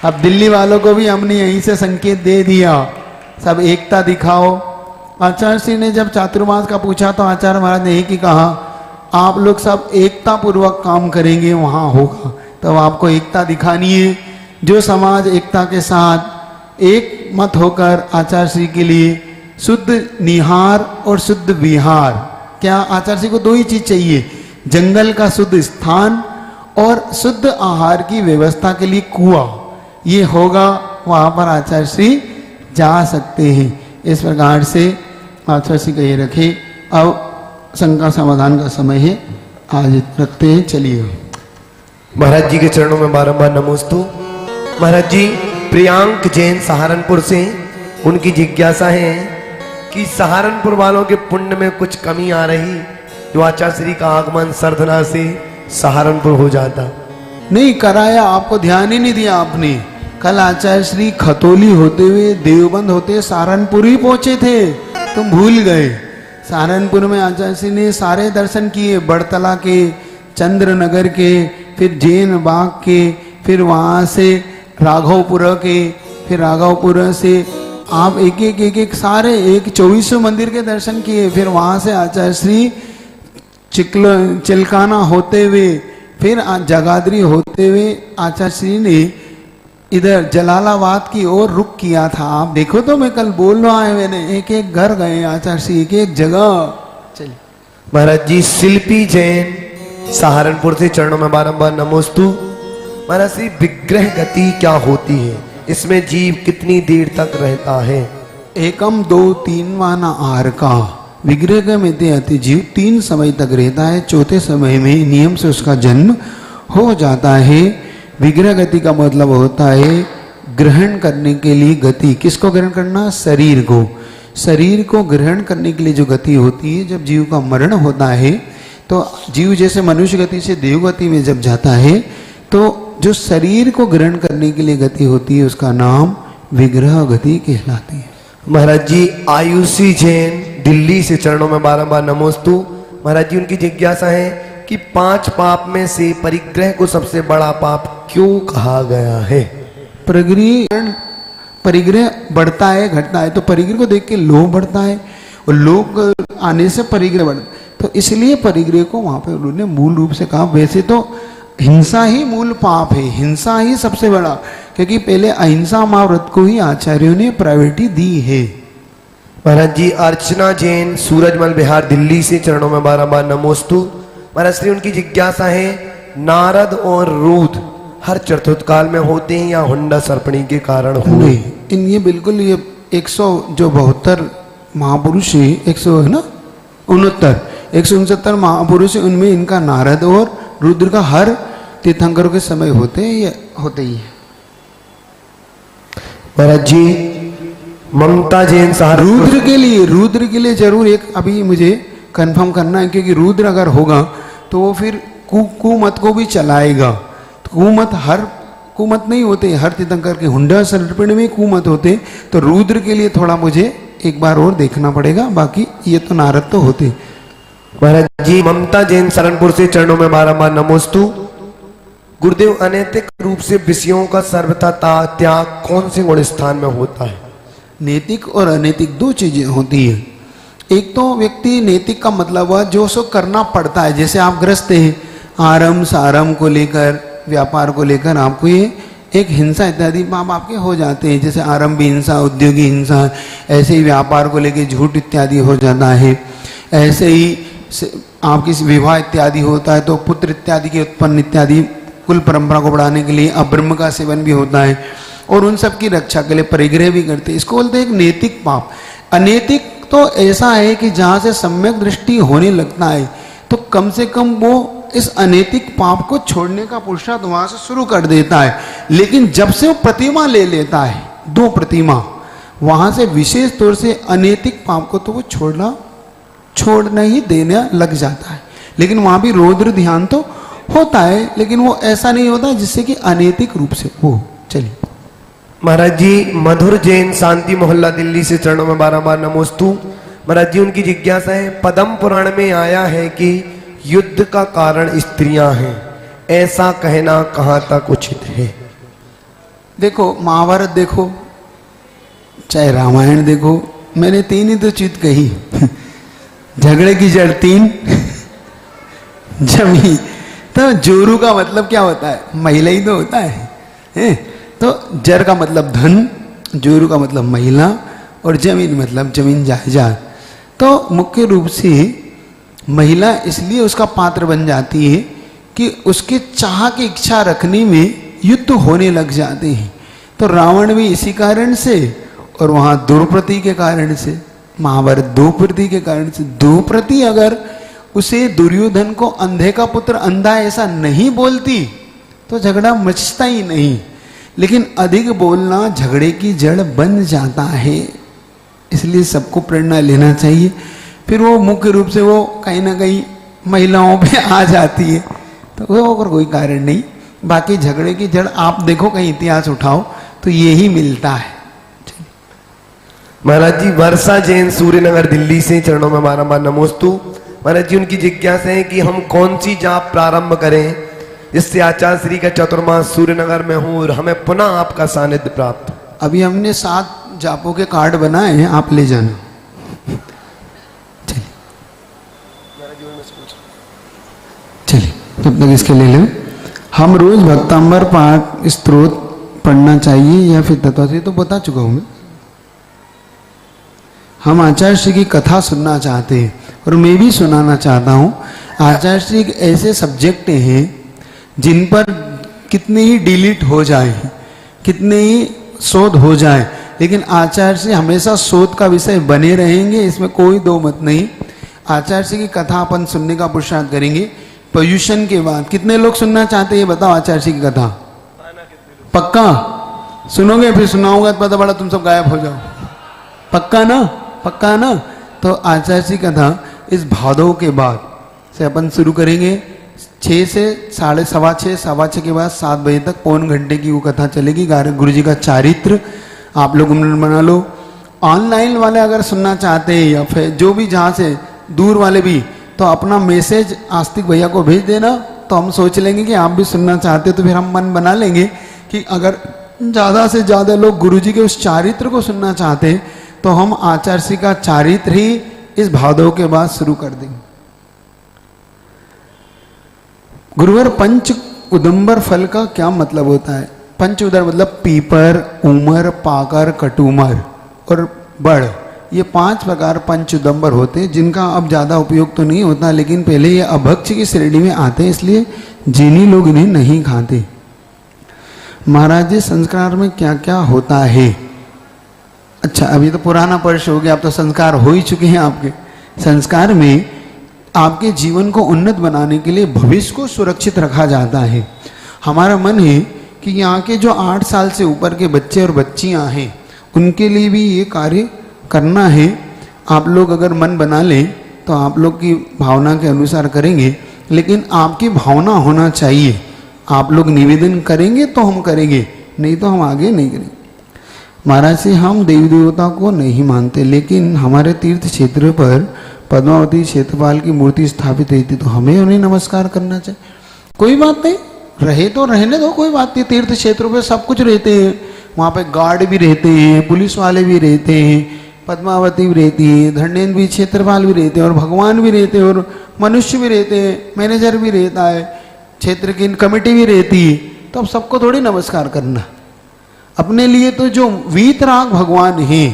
अब दिल्ली वालों को भी हमने यहीं से संकेत दे दिया, सब एकता दिखाओ। आचार्य श्री ने जब चातुर्मास का पूछा तो आचार्य महाराज ने एक ही कहा, आप लोग सब एकता पूर्वक काम करेंगे वहां होगा। तब आपको एकता दिखानी है। जो समाज एकता के साथ एक मत होकर आचार्य श्री के लिए शुद्ध निहार और शुद्ध विहार, क्या आचार्य श्री को 2 ही चीज चाहिए, जंगल का शुद्ध स्थान और शुद्ध आहार की व्यवस्था के लिए कुआं, ये होगा वहां पर आचार्य श्री जा सकते हैं। इस प्रकार से आचार्य श्री का ये रखे। अब शंका समाधान का समय है, आज रखते हैं। चलिए महाराज जी के चरणों में बारंबार नमोस्तु। महाराज जी प्रियांक जैन सहारनपुर से, उनकी जिज्ञासा है कि सहारनपुर वालों के पुण्य में कुछ कमी आ रही, जो आचार्य श्री का आगमन सरधना से सहारनपुर हो जाता। नहीं कराया, आपको ध्यान ही नहीं दिया आपने। कल आचार्य श्री खतौली होते हुए देवबंद होते सहारनपुर ही पहुंचे थे, तुम भूल गए। सहारनपुर में आचार्य श्री ने सारे दर्शन किए, बड़तला के, चंद्रनगर के, फिर जैन बाग के, फिर वहां से राघवपुर के, फिर राघवपुर से आप एक सारे 24 मंदिर के दर्शन किए। फिर वहां से आचार्य श्री चिलकाना होते हुए, फिर जगाधरी होते हुए आचार्य श्री ने इधर जलालाबाद की ओर रुख किया था। आप देखो तो मैं कल बोल रहा है, मैंने एक एक घर गए आचार्य श्री, एक एक जगह। चलिए महाराज जी शिल्पी जैन सहारनपुर से चरणों में बारंबार नमोस्तु। महाराज श्री विग्रह गति क्या होती है, इसमें जीव कितनी देर तक रहता है? एकम दो तीन वाना आर का विग्रह में अति जीव 3 समय तक रहता है। चौथे समय में नियम से उसका जन्म हो जाता है। विग्रह गति का मतलब होता है ग्रहण करने के लिए गति। किसको ग्रहण करना? शरीर को। शरीर को ग्रहण करने के लिए जो गति होती है, जब जीव का मरण होता है तो जीव जैसे मनुष्य गति से देव गति में जब जाता है, तो जो शरीर को ग्रहण करने के लिए गति होती है उसका नाम विग्रह गति कहलाती है। महाराज जी आयुषी जैन दिल्ली से चरणों में बारंबार नमोस्तु। महाराज जी उनकी जिज्ञासा है कि 5 पाप में से परिग्रह को सबसे बड़ा पाप क्यों कहा गया है? परिग्रह बढ़ता है घटता है, तो परिग्रह को देख के लोभ बढ़ता है और लोभ आने से परिग्रह बढ़ता है, तो इसलिए परिग्रह को वहां पे उन्होंने मूल रूप से कहा। वैसे तो हिंसा ही मूल पाप है, हिंसा ही सबसे बड़ा, क्योंकि पहले अहिंसा महाव्रत को ही आचार्यों ने प्रायोरिटी दी है। महाराज जी अर्चना जैन सूरजमल बिहार दिल्ली से चरणों में बारंबार नमोस्तु। महाराज श्री उनकी जिज्ञासा है नारद और रूद हर चतुर्थकाल में होते हैं या हुंडा सर्पणी के कारण हुए? नहीं, ये बिल्कुल ये 172 महापुरुष है, 100 है ना 169 महापुरुष है, उनमें इनका नारद और रुद्र का हर तीर्थंकरों के समय होते हैं, ये होते ही है। महाराज जी ममता जैन रुद्र के लिए जरूर एक अभी मुझे कंफर्म करना है, क्योंकि रुद्र अगर होगा तो वो फिर कुमत को भी चलाएगा। तो कुमत नहीं होते, हर तीर्थंकर के हुंडा सर्पण में कुमत होते, तो रुद्र के लिए थोड़ा मुझे एक बार और देखना पड़ेगा, बाकी ये तो नारद तो होते। महाराज जी ममता जैन सहारनपुर से चरणों में बारंबार नमोस्तु। गुरुदेव अनैतिक रूप से विषयों का सर्वथा त्याग कौन से गुण स्थान में होता है? नैतिक और अनैतिक 2 चीजें होती है। एक तो व्यक्ति नैतिक का मतलब हुआ जो सो करना पड़ता है, जैसे आप ग्रस्त हैं, आरंभ सारंभ को लेकर व्यापार को लेकर आपको ये एक हिंसा इत्यादि पाप आपके हो जाते हैं, जैसे आरंभी हिंसा, उद्योगी हिंसा, ऐसे ही व्यापार को लेकर झूठ इत्यादि हो जाता है। ऐसे ही आपकी विवाह इत्यादि होता है तो पुत्र इत्यादि के उत्पन्न इत्यादि कुल परंपरा को बढ़ाने के लिए अब्रह्म का सेवन भी होता है, और उन सब की रक्षा के लिए परिग्रह भी करते हैं। इसको बोलते हैं एक नैतिक पाप। अनैतिक तो ऐसा है कि जहाँ से सम्यक दृष्टि होने लगता है तो कम से कम वो इस अनैतिक पाप को छोड़ने का पुरुषार्थ वहां से शुरू कर देता है, लेकिन जब से वो प्रतिमा ले लेता है, 2 प्रतिमा, वहां से विशेष तौर से अनैतिक पाप को तो वो छोड़ना ही देने लग जाता है। लेकिन वहां भी रौद्र ध्यान तो होता है, लेकिन वो ऐसा नहीं होता जिससे कि अनैतिक रूप से हो। चलिए महाराज जी मधुर जैन शांति मोहल्ला दिल्ली से चरणों में बारंबार नमोस्तु। महाराज जी उनकी जिज्ञासा है पद्म पुराण में आया है कि युद्ध का कारण स्त्रियां हैं, ऐसा कहना कहां तक उचित है? देखो महाभारत देखो चाहे रामायण देखो, मैंने 3 ही तो चीज कही झगड़े की जड़ 3 जमी। तो जोरू का मतलब क्या होता है? महिला ही तो होता है? तो जर का मतलब धन, जोरू का मतलब महिला, और जमीन मतलब जमीन जायदाद। तो मुख्य रूप से महिला इसलिए उसका पात्र बन जाती है कि उसके चाह की इच्छा रखने में युद्ध होने लग जाते हैं। तो रावण भी इसी कारण से, और वहां द्रौपदी के कारण से, महाभारत द्रौपदी के कारण से। द्रौपदी अगर उसे दुर्योधन को अंधे का पुत्र अंधा ऐसा नहीं बोलती तो झगड़ा मचता ही नहीं, लेकिन अधिक बोलना झगड़े की जड़ बन जाता है। इसलिए सबको प्रेरणा लेना चाहिए। फिर वो मुख्य रूप से वो कहीं ना कहीं महिलाओं पे आ जाती है, तो वो और कोई कारण नहीं। बाकी झगड़े की जड़ आप देखो, कहीं इतिहास उठाओ तो यही मिलता है। महाराज जी वर्षा जैन सूर्यनगर दिल्ली से चरणों में बारंबार नमोस्तु। महाराज जी उनकी जिज्ञासा है कि हम कौन सी जाप प्रारंभ करें जिससे आचार्य श्री का चतुर्मास सूर्यनगर में हो और हमें पुनः आपका सानिध्य प्राप्त हो? अभी हमने 7 जापों के कार्ड बनाए हैं, आप ले जाना। चलिए तब तक इसके ले लें। हम रोज भक्तांबर पाठ स्तोत्र पढ़ना चाहिए या फिर तत्व तो बता चुका हूं मैं। हम आचार्य श्री की कथा सुनना चाहते हैं और मैं भी सुनाना चाहता हूं। आचार्य श्री एक ऐसे सब्जेक्ट हैं जिन पर कितने ही डिलीट हो जाए, कितने ही शोध हो जाए, लेकिन आचार्य श्री हमेशा शोध का विषय बने रहेंगे, इसमें कोई दो मत नहीं। आचार्य श्री की कथा अपन सुनने का पुरुषार्थ करेंगे। पोल्यूशन के बाद कितने लोग सुनना चाहते हैं बताओ आचार्य श्री की कथा? पक्का सुनोगे? फिर सुनाऊंगा तो पता बड़ा तुम सब गायब हो जाओ। पक्का ना? पक्का ना? तो आचार्य श्री कथा इस भादव के बाद से अपन शुरू करेंगे। 6 से 6:15, 6:15 के बाद 7 बजे तक पौन घंटे की वो कथा चलेगी। गुरु जी का चारित्र आप लोग बना लो। ऑनलाइन वाले अगर सुनना चाहते हैं या फिर जो भी जहाँ से दूर वाले भी, तो अपना मैसेज आस्तिक भैया को भेज देना, तो हम सोच लेंगे कि आप भी सुनना चाहते हो, तो फिर हम मन बना लेंगे कि अगर ज़्यादा से ज़्यादा लोग गुरु जी के उस चारित्र को सुनना चाहते हैं तो हम आचार्य श्री का चारित्र ही इस भादव के बाद शुरू कर देंगे। गुरुवर पंच उदंबर फल का क्या मतलब होता है? पंच उदर मतलब पीपर, उमर, पाकर, कटुमर और बड़, ये 5 प्रकार पंच उदंबर होते हैं, जिनका अब ज़्यादा उपयोग तो नहीं होता, लेकिन पहले ये अभक्ष की श्रेणी में आते हैं, इसलिए जिन्हीं लोग इन्हें नहीं खाते। महाराज जी संस्कार में क्या क्या होता है? अच्छा, अभी तो पुराना पर्श हो गया, अब तो संस्कार हो ही चुके हैं आपके। संस्कार में आपके जीवन को उन्नत बनाने के लिए भविष्य को सुरक्षित रखा जाता है। हमारा मन है कि यहाँ के जो 8 साल से ऊपर के बच्चे और बच्चियाँ हैं उनके लिए भी ये कार्य करना है। आप लोग अगर मन बना लें तो आप लोग की भावना के अनुसार करेंगे, लेकिन आपकी भावना होना चाहिए। आप लोग निवेदन करेंगे तो हम करेंगे, नहीं तो हम आगे नहीं करेंगे। महाराज से हम देवी देवता को नहीं मानते, लेकिन हमारे तीर्थ क्षेत्र पर पद्मावती क्षेत्रपाल की मूर्ति स्थापित रहती, तो हमें उन्हें नमस्कार करना चाहिए। कोई बात नहीं, रहे तो रहने दो, कोई बात नहीं। तीर्थ क्षेत्रों पे सब कुछ रहते हैं, वहाँ पे गार्ड भी रहते हैं, पुलिस वाले भी रहते हैं, पद्मावती भी रहती है, धर्मेंद्र भी, क्षेत्रपाल भी रहते हैं, और भगवान भी रहते हैं, और मनुष्य भी रहते हैं, मैनेजर भी रहता है, क्षेत्र की कमेटी भी रहती है। तो अब सबको थोड़ी नमस्कार करना। अपने लिए तो जो वीतराग भगवान है,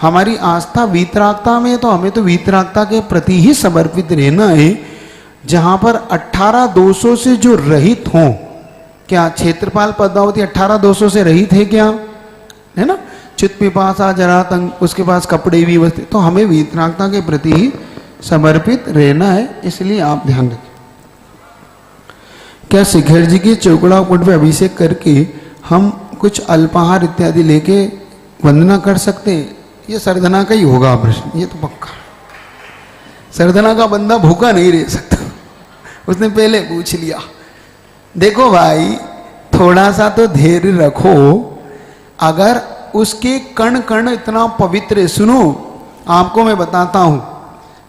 हमारी आस्था वीतरागता में, तो हमें तो वीतरागता के प्रति ही समर्पित रहना है। जहाँ पर 18 से जो रहित हों, क्या क्षेत्रपाल पद्मावती 18 से रहित है क्या? है ना? चित पिपासा जरातंग, उसके पास कपड़े भी वस्त्र, तो हमें वीतरागता के प्रति ही समर्पित रहना है, इसलिए आप ध्यान रखें। क्या शिखर जी के चौकड़ा कुंड पे अभिषेक करके हम कुछ अल्पाहार इत्यादि लेके वंदना कर सकते हैं? ये सरधना का ही होगा प्रश्न, ये तो पक्का। सरधना का बंदा भूखा नहीं रह सकता, उसने पहले पूछ लिया। देखो भाई, थोड़ा सा तो धैर्य रखो। अगर उसके कण कण इतना पवित्र है, सुनो आपको मैं बताता हूं,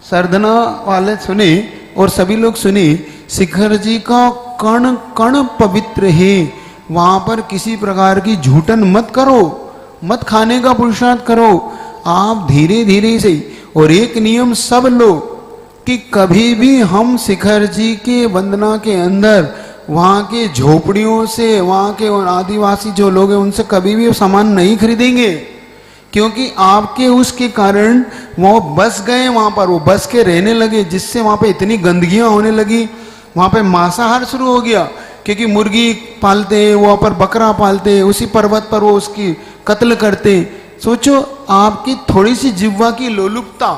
सरधना वाले सुने और सभी लोग सुने, शिखर जी का कण कण पवित्र है। वहां पर किसी प्रकार की झूठन मत करो, मत खाने का पुरुषार्थ करो, आप धीरे धीरे से। और एक नियम सब लो कि कभी भी हम शिखर जी के वंदना के अंदर वहाँ के झोपड़ियों से, वहाँ के आदिवासी जो लोग हैं उनसे कभी भी सामान नहीं खरीदेंगे, क्योंकि आपके उसके कारण वो बस गए वहाँ पर, वो बस के रहने लगे, जिससे वहाँ पे इतनी गंदगियाँ होने लगी। वहाँ पे मांसाहार शुरू हो गया, क्योंकि मुर्गी पालते हैं, वहाँ पर बकरा पालते हैं, उसी पर्वत पर वो उसकी कत्ल करते हैं। सोचो आपकी थोड़ी सी जिह्वा की लोलुपता,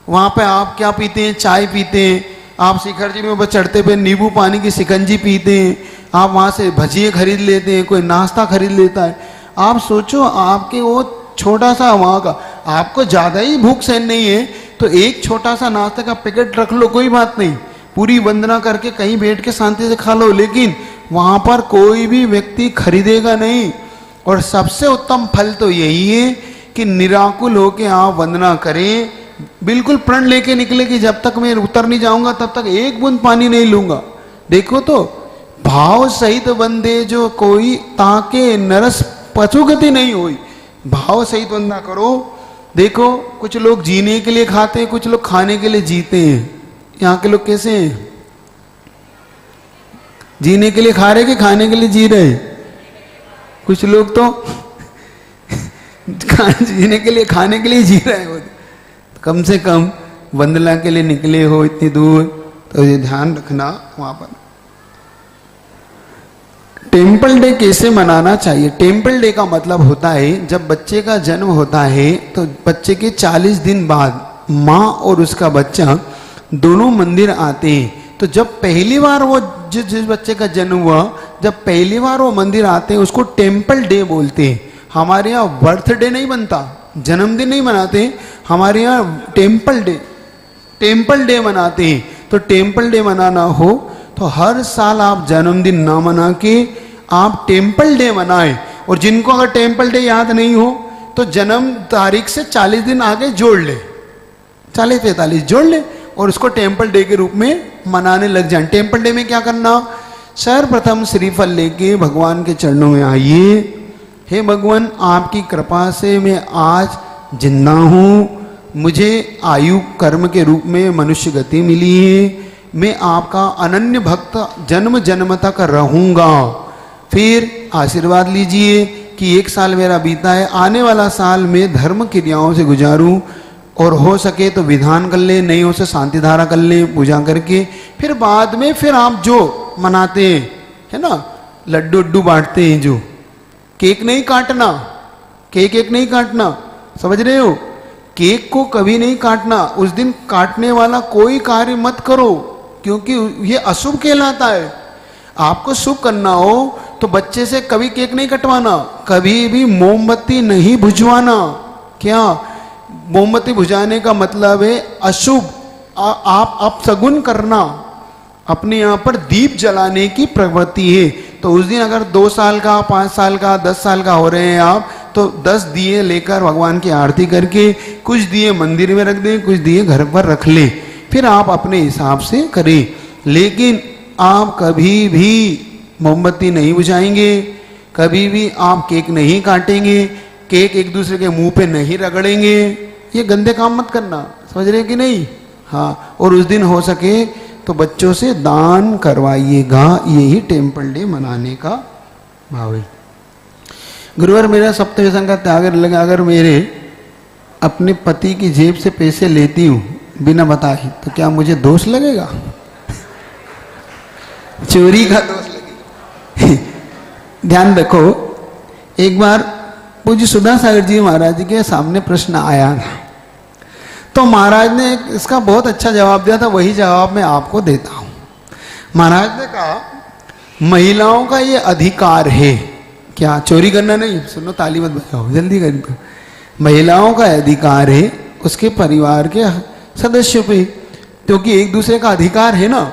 वहाँ पे आप क्या पीते हैं? चाय पीते हैं। आप शिखर जी में बस चढ़ते पे नींबू पानी की शिकंजी पीते हैं, आप वहाँ से भजिए खरीद लेते हैं, कोई नाश्ता खरीद लेता है। आप सोचो आपके वो छोटा सा वहाँ का, आपको ज़्यादा ही भूख सहन नहीं है तो एक छोटा सा नाश्ते का पैकेट रख लो, कोई बात नहीं, पूरी वंदना करके कहीं बैठ के शांति से खा लो, लेकिन वहाँ पर कोई भी व्यक्ति खरीदेगा नहीं। और सबसे उत्तम फल तो यही है कि निराकुल होके आप वंदना करें, बिल्कुल प्रण लेके निकले कि जब तक मैं उतर नहीं जाऊंगा तब तक एक बूंद पानी नहीं लूंगा। देखो तो, भाव सहित बंदे जो कोई ताके नरस पशुगति नहीं हुई, भाव सहित वंदना करो। देखो कुछ लोग जीने के लिए खाते हैं, कुछ लोग खाने के लिए जीते हैं। यहाँ के लोग कैसे हैं? जीने के लिए खा रहे कि खाने के लिए जी रहे? कुछ लोग तो जीने के लिए, खाने के लिए जी रहे हो। तो कम से कम वंदना के लिए निकले हो इतनी दूर, तो ये ध्यान रखना वहां पर। टेम्पल डे कैसे मनाना चाहिए? टेम्पल डे का मतलब होता है जब बच्चे का जन्म होता है तो बच्चे के 40 दिन बाद माँ और उसका बच्चा दोनों मंदिर आते हैं। तो जब पहली बार वो जिस बच्चे का जन्म हुआ, जब पहली बार वो मंदिर आते हैं उसको टेम्पल डे बोलते हैं। हमारे यहाँ बर्थडे नहीं बनता, जन्मदिन नहीं मनाते, हमारे यहाँ टेम्पल डे मनाते हैं। तो टेम्पल डे मनाना हो तो हर साल आप जन्मदिन ना मना के आप टेम्पल डे मनाएं। और जिनको अगर टेम्पल डे याद नहीं हो तो जन्म तारीख से 40 दिन आगे जोड़ ले, 40-45 जोड़ ले और उसको टेम्पल डे के रूप में मनाने लग जाए। टेम्पल डे में क्या करना? सर्वप्रथम श्रीफल लेके भगवान के चरणों में आइए। हे भगवान, आपकी कृपा से मैं आज जिंदा हूँ, मुझे आयु कर्म के रूप में मनुष्य गति मिली है, मैं आपका अनन्य भक्त जन्म जन्म तक रहूंगा। फिर आशीर्वाद लीजिए कि 1 साल मेरा बीता है, आने वाला साल मैं धर्म क्रियाओं से गुजारूं और हो सके तो विधान कर ले, नहीं हो सके शांति धारा कर ले पूजा करके। फिर बाद में फिर आप जो मनाते हैं, है ना, लड्डू उड्डू बांटते हैं, जो केक नहीं काटना, केक नहीं काटना, समझ रहे हो? केक को कभी नहीं काटना, उस दिन काटने वाला कोई कार्य मत करो क्योंकि ये अशुभ कहलाता है। आपको शुभ करना हो तो बच्चे से कभी केक नहीं कटवाना, कभी भी मोमबत्ती नहीं बुझवाना। क्या? मोमबत्ती बुझाने का मतलब है अशुभ, आप अपशगुन करना, अपने यहाँ पर दीप जलाने की प्रवृत्ति है। तो उस दिन अगर 2 साल का, 5 साल का, 10 साल का हो रहे हैं आप, तो 10 दिए लेकर भगवान की आरती करके कुछ दिए मंदिर में रख दें, कुछ दिए घर पर रख लें, फिर आप अपने हिसाब से करें। लेकिन आप कभी भी मोमबत्ती नहीं बुझाएंगे, कभी भी आप केक नहीं काटेंगे, केक एक दूसरे के मुंह पे नहीं रगड़ेंगे, ये गंदे काम मत करना, समझ रहे कि नहीं? हाँ, और उस दिन हो सके तो बच्चों से दान करवाइएगा, यही टेम्पल डे मनाने का भाव है। गुरुवर, मेरा सप्त व्यसन का त्याग लगा, अगर मेरे अपने पति की जेब से पैसे लेती हूँ बिना बताए तो क्या मुझे दोष लगेगा? चोरी का दोष लगेगा। ध्यान रखो, एक बार पूज्य सुधा सागर जी महाराज के सामने प्रश्न आया था, तो महाराज ने इसका बहुत अच्छा जवाब दिया था, वही जवाब मैं आपको देता हूं। महाराज ने कहा, महिलाओं का ये अधिकार है, क्या चोरी करना नहीं, सुनो ताली मत बजाओ, जल्दी कर। महिलाओं का अधिकार है उसके परिवार के सदस्यों पे, क्योंकि एक दूसरे का अधिकार है ना।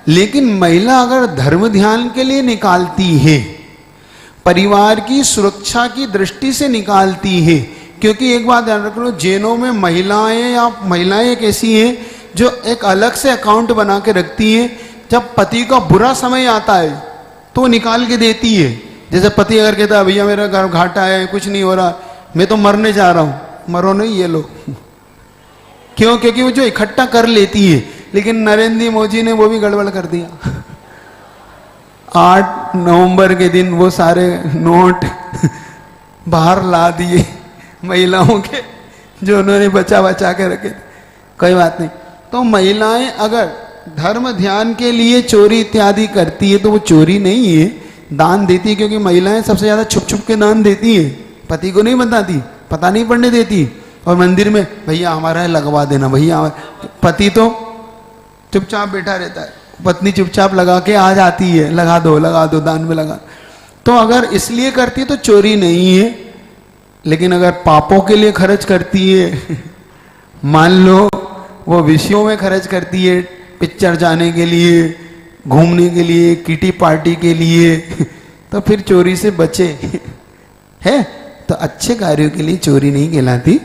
लेकिन महिला अगर धर्म ध्यान के लिए निकालती है, परिवार की सुरक्षा की दृष्टि से निकालती है, क्योंकि एक बात ध्यान रख लो, जैनों में महिलाएं एक ऐसी हैं जो एक अलग से अकाउंट बना के रखती हैं, जब पति का बुरा समय आता है तो निकाल के देती है। जैसे पति अगर कहता है भैया मेरा घर घाटा है, कुछ नहीं हो रहा, मैं तो मरने जा रहा हूं, मरो नहीं, ये लो। क्यों? क्योंकि वो जो इकट्ठा कर लेती है। लेकिन नरेंद्र मोदी ने वो भी गड़बड़ कर दिया। 8 नवंबर के दिन वो सारे नोट बाहर ला दिए महिलाओं के, जो उन्होंने बचा बचा के रखे थे। कोई बात नहीं। तो महिलाएं अगर धर्म ध्यान के लिए चोरी इत्यादि करती है तो वो चोरी नहीं है, दान देती है, क्योंकि महिलाएं सबसे ज्यादा छुप छुप के दान देती है, पति को नहीं बताती, पता नहीं पड़ने देती। और मंदिर में भैया हमारा लगवा देना, भैया, पति तो चुपचाप बैठा रहता है, पत्नी चुपचाप लगा के आ जाती है, लगा दो दान में लगा। तो अगर इसलिए करती है तो चोरी नहीं है। लेकिन अगर पापों के लिए खर्च करती है, मान लो वो विषयों में खर्च करती है, पिक्चर जाने के लिए, घूमने के लिए, किटी पार्टी के लिए, तो फिर चोरी से बचे है। तो अच्छे कार्यों के लिए चोरी नहीं कहलाती,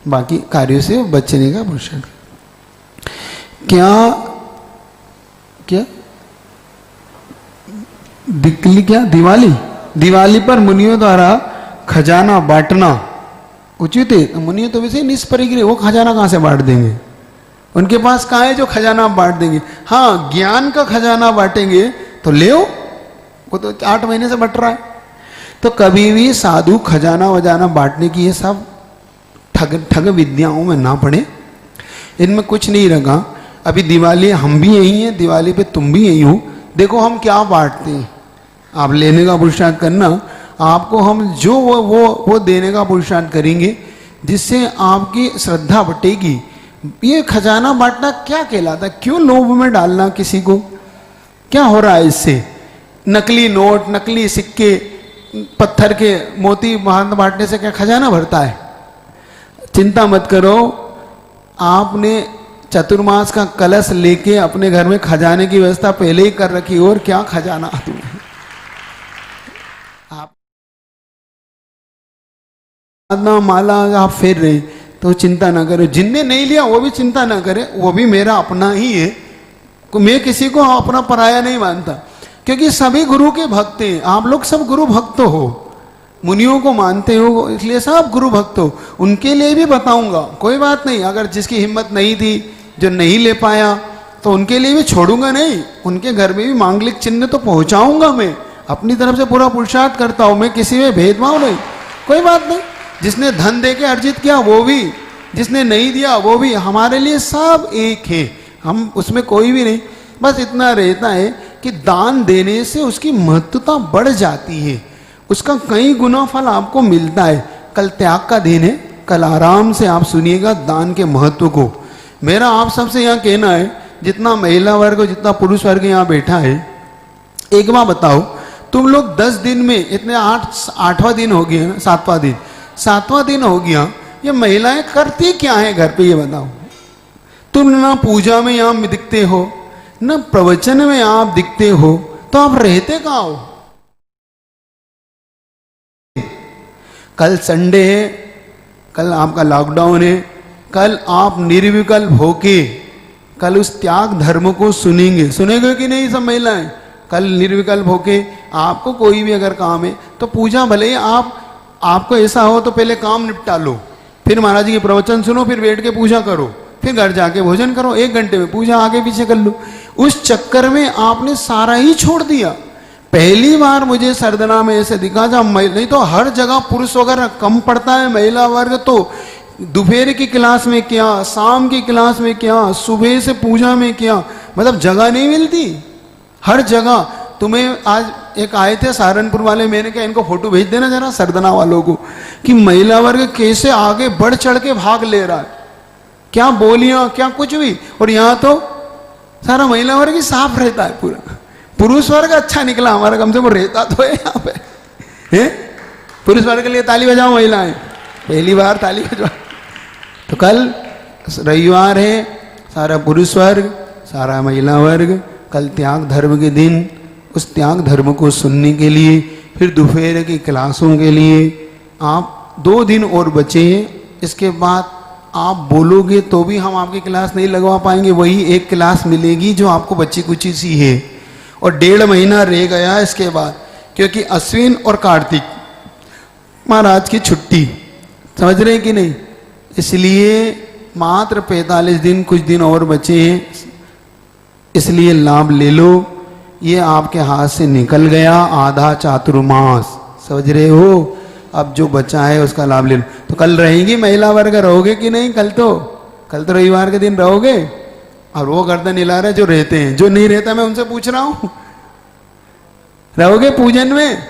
बाकी कार्यों से बचने का पुरुषार्थ। क्या दिवाली पर मुनियों द्वारा खजाना बांटना उचित है? मुनियों तो वैसे निष्परिग्रह, वो खजाना कहां से बांट देंगे? उनके पास कहां है जो खजाना बांट देंगे? हाँ, ज्ञान का खजाना बांटेंगे तो ले, वो तो 8 महीने से बट रहा है। तो कभी भी साधु खजाना वजाना बांटने की ये सब ठग विद्याओं में ना पड़े, इनमें कुछ नहीं रखा। अभी दिवाली हम भी यही हैं, दिवाली पे तुम भी यही हो। देखो हम क्या बांटते हैं, आप लेने का पुरुषार्थ करना, आपको हम जो वो देने का पुरुषार्थ करेंगे जिससे आपकी श्रद्धा बढ़ेगी। ये खजाना बांटना क्या कहलाता, क्यों लोभ में डालना किसी को, क्या हो रहा है इससे? नकली नोट, नकली सिक्के, पत्थर के मोती बांटने से क्या खजाना भरता है? चिंता मत करो, आपने चतुर्मास का कलश लेके अपने घर में खजाने की व्यवस्था पहले ही कर रखी, और क्या खजाना तुम्हें। आप माला आप फेर रहे तो चिंता ना करो, जिनने नहीं लिया वो भी चिंता ना करे, वो भी मेरा अपना ही है। मैं किसी को अपना पराया नहीं मानता, क्योंकि सभी गुरु के भक्त हैं। आप लोग सब गुरु भक्त हो, मुनियों को मानते हो, इसलिए सब गुरु भक्त हो। उनके लिए भी बताऊंगा, कोई बात नहीं। अगर जिसकी हिम्मत नहीं थी, जो नहीं ले पाया, तो उनके लिए भी छोड़ूंगा नहीं। उनके घर में भी मांगलिक चिन्ह तो पहुंचाऊंगा, मैं अपनी तरफ से पूरा पुरुषार्थ करता हूं, मैं किसी में भेदभाव नहीं, कोई बात नहीं। जिसने धन दे के अर्जित किया वो भी, जिसने नहीं दिया वो भी, हमारे लिए सब एक है, हम उसमें कोई भी नहीं। बस इतना रहता है कि दान देने से उसकी महत्वता बढ़ जाती है, उसका कई गुना फल आपको मिलता है। कल त्याग का दिन है, कल आराम से आप सुनिएगा दान के महत्व को। मेरा आप सबसे यहाँ कहना है, जितना महिला वर्ग और जितना पुरुष वर्ग यहाँ बैठा है, एक बार बताओ, तुम लोग 10 दिन में इतने 8वां दिन हो गया ना, 7वां दिन हो गया, ये महिलाएं करती क्या है घर पे, ये बताओ। तुम ना पूजा में यहाँ दिखते हो, ना प्रवचन में आप दिखते हो, तो आप रहते कहाँ हो? कल संडे है, कल आपका लॉकडाउन है, कल आप निर्विकल्प होके कल उस त्याग धर्म को सुनेंगे कि नहीं सब महिलाएं? कल निर्विकल्प होके आपको कोई भी अगर काम है तो पूजा, भले ही आपको ऐसा हो तो पहले काम निपटा लो, फिर महाराज जी के प्रवचन सुनो, फिर बैठ के पूजा करो, फिर घर जाके भोजन करो, 1 घंटे में पूजा आगे पीछे कर लो। उस चक्कर में आपने सारा ही छोड़ दिया। पहली बार मुझे सरदना में ऐसे दिखा, जब नहीं तो हर जगह पुरुष वगैरह कम पड़ता है, महिला वर्ग तो दोपहर की क्लास में क्या, शाम की क्लास में क्या, सुबह से पूजा में क्या, मतलब जगह नहीं मिलती हर जगह। तुम्हें आज एक आए थे सहारनपुर वाले, मैंने कहा इनको फोटो भेज देना जरा सरदना वालों को, कि महिला वर्ग कैसे आगे बढ़ चढ़ के भाग ले रहा है, क्या बोलियां, क्या कुछ भी। और यहाँ तो सारा महिला वर्ग ही साफ रहता है पूरा। पुरुष वर्ग अच्छा निकला हमारा, कम से कम रहता तो है यहाँ पे, है? पुरुष वर्ग के लिए ताली बजाओ महिलाएं, पहली बार ताली बजाओ। तो कल रविवार है, सारा पुरुष वर्ग, सारा महिला वर्ग, कल त्याग धर्म के दिन, उस त्याग धर्म को सुनने के लिए, फिर दोपहर की क्लासों के लिए आप 2 दिन और बचे हैं। इसके बाद आप बोलोगे तो भी हम आपकी क्लास नहीं लगवा पाएंगे, वही एक क्लास मिलेगी जो आपको बच्ची कुची सी है। और 1.5 महीना रह गया इसके बाद, क्योंकि अश्विन और कार्तिक महाराज की छुट्टी, समझ रहे हैं कि नहीं? इसलिए मात्र 45 दिन, कुछ दिन और बचे हैं, इसलिए लाभ ले लो। ये आपके हाथ से निकल गया आधा चातुर्मास, समझ रहे हो? अब जो बचा है उसका लाभ ले लो। तो कल रहेंगी महिला वर्ग, रहोगे कि नहीं? कल तो रविवार के दिन रहोगे। और वो गर्दन हिला रहे जो रहते हैं, जो नहीं रहता मैं उनसे पूछ रहा हूं, रहोगे पूजन में?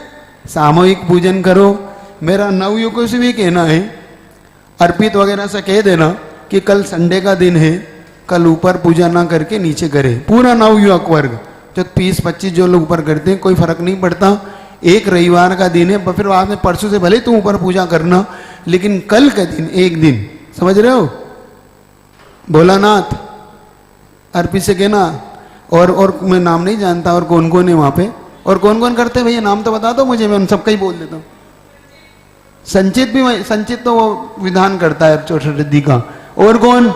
सामूहिक पूजन करो। मेरा नवयुवकों से भी कहना है, अर्पित वगैरह से कह देना कि कल संडे का दिन है, कल ऊपर पूजा ना करके नीचे करे, पूरा नवयुवक वर्ग। जो 20-25 जो लोग ऊपर करते हैं कोई फर्क नहीं पड़ता, एक रविवार का दिन है, फिर बाद में परसों से भले तुम ऊपर पूजा करना, लेकिन कल का दिन एक दिन, समझ रहे हो? भोलानाथ अर्पित से कहना। और मैं नाम नहीं जानता, और कौन कौन है वहां पे, और कौन कौन करते भैया नाम तो बता दो मुझे, मैं उन सबका ही बोल देता हूँ। संचित तो वो विधान करता है चौथी का। और कौन?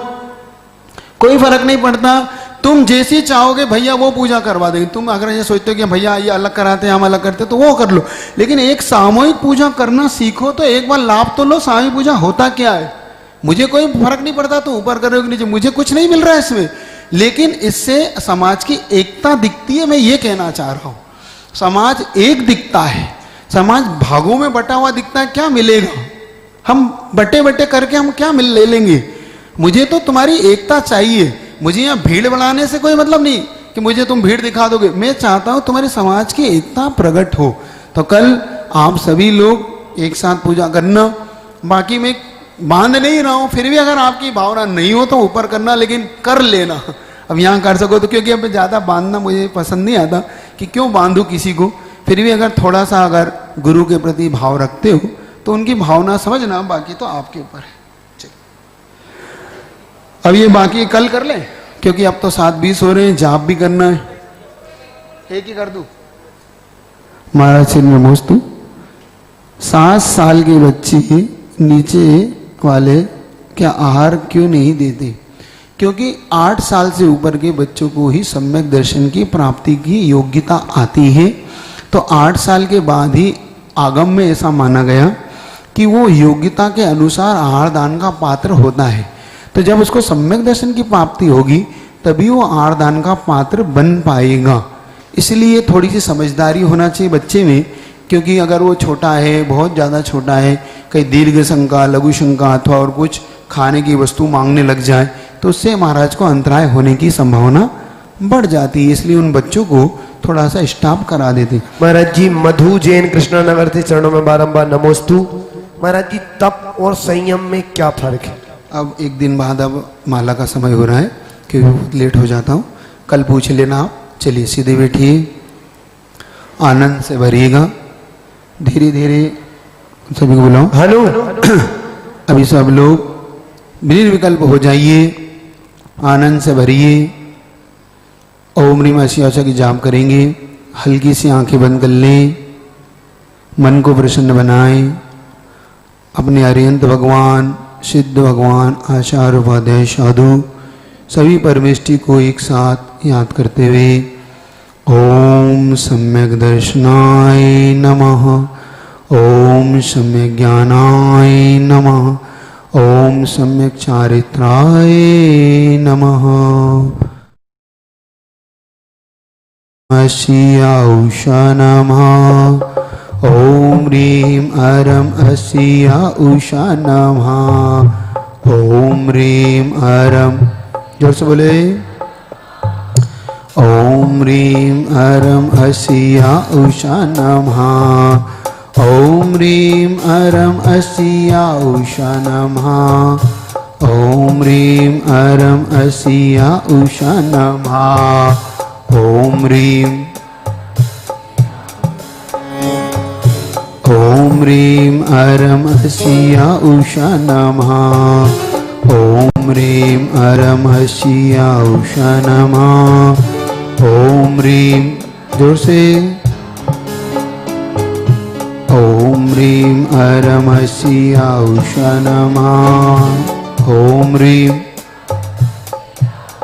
कोई फर्क नहीं पड़ता, तुम जैसी चाहोगे भैया वो पूजा करवा देंगे। तुम अगर ये सोचते हो कि भैया ये अलग कराते हैं हम अलग करते तो वो कर लो, लेकिन एक सामूहिक पूजा करना सीखो, तो एक बार लाभ तो लो। सामूहिक पूजा होता क्या है, मुझे कोई फर्क नहीं पड़ता तुम ऊपर करोगे नीचे, मुझे कुछ नहीं मिल रहा है इसमें, लेकिन इससे समाज की एकता दिखती है। मैं ये कहना चाह रहा हूं, समाज एक दिखता है, समाज भागों में बटा हुआ दिखता है, क्या मिलेगा? हम बटे बटे करके हम क्या मिल ले लेंगे? मुझे तो तुम्हारी एकता चाहिए। मुझे यहाँ भीड़ बढ़ाने से कोई मतलब नहीं कि मुझे तुम भीड़ दिखा दोगे। मैं चाहता हूँ तुम्हारे समाज की एकता प्रकट हो। तो कल आप सभी लोग एक साथ पूजा करना। बाकी मैं बांध नहीं रहा हूँ, फिर भी अगर आपकी भावना नहीं हो तो ऊपर करना, लेकिन कर लेना। अब यहाँ कर सको तो, क्योंकि अब ज़्यादा बांधना मुझे पसंद नहीं आता कि क्यों बांधूं किसी को। फिर भी अगर थोड़ा सा अगर गुरु के प्रति भाव रखते हो तो उनकी भावना समझना, बाकी तो आपके ऊपर है। अब ये बाकी कल कर ले, क्योंकि अब तो 7:20 हो रहे हैं, जाप भी करना है। एक ही कर दूं? महाराज सिर में मोच तू। 7 साल के बच्चे नीचे वाले क्या आहार क्यों नहीं देते? क्योंकि 8 साल से ऊपर के बच्चों को ही सम्यक दर्शन की प्राप्ति की योग्यता आती है। तो 8 साल के बाद ही आगम में ऐसा माना गया कि वो योग्यता के अनुसार आहार दान का पात्र होता है। तो जब उसको सम्यक दर्शन की प्राप्ति होगी तभी वो आहार दान का पात्र बन पाएगा। इसलिए थोड़ी सी समझदारी होना चाहिए बच्चे में, क्योंकि अगर वो छोटा है, बहुत ज़्यादा छोटा है, कहीं दीर्घ शंका, लघु शंका अथवा और कुछ खाने की वस्तु मांगने लग जाए तो उससे महाराज को अंतराय होने की संभावना बढ़ जाती है। इसलिए उन बच्चों को थोड़ा सा स्टॉप करा देते। महाराज जी मधु जैन कृष्णानगर से चरणों में बारंबार नमोस्तु। महाराज जी तप और संयम में क्या फर्क है? अब एक दिन बाद अब माला का समय हो रहा है, क्योंकि लेट हो जाता हूँ। कल पूछ लेना आप। चलिए सीधे बैठिए, आनंद से भरिएगा, धीरे धीरे सभी को बुलाओ। हेलो। अभी सब लोग निर्विकल्प हो जाइए, आनंद से भरिए। ओम ह्रीम आशा की जाप करेंगे। हल्की सी आंखें बंद कर लें, मन को प्रसन्न बनाएं। अपने अरिहंत भगवान, सिद्ध भगवान, आचार्य उपाध्याय साधु सभी परमेष्टि को एक साथ याद करते हुए ओम सम्यक दर्शनाय नमः, ओम सम्यक ज्ञानाय नमः, ओम सम्यक चारित्राय नमः। असिया उषा नमः, ओम ह्रीम अरम असिया उषा नमः, ओम ह्रीम अरम, जोर से बोले, ओम ह्रीम अरम असिया उषा नमः, ओम ह्रीम अरम असिया उषा नमः, ओम ह्रीम अरम असिया उषा नमः, ओम ह्रीम, ओम ह्रीम अरम असिया उषा नमः, ओम ह्रीम अरम असिया उषा नमः, ओम ह्रीम, जोर से, ओम ह्रीम अरम असिया उषा नमः, ओम ह्रीम,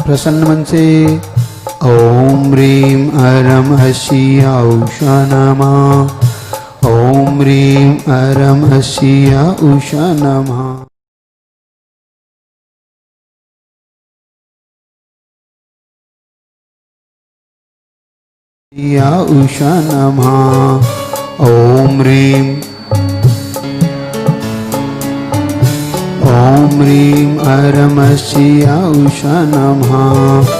प्रसन्न मन से, ओम ह्रीम अरम असिया उषा नमः, ओम ह्रीम अरम असिया उषा नमः। या उषा नमः, ओम ह्रीम, ओम ह्रीम अरम असिया उषा नमः,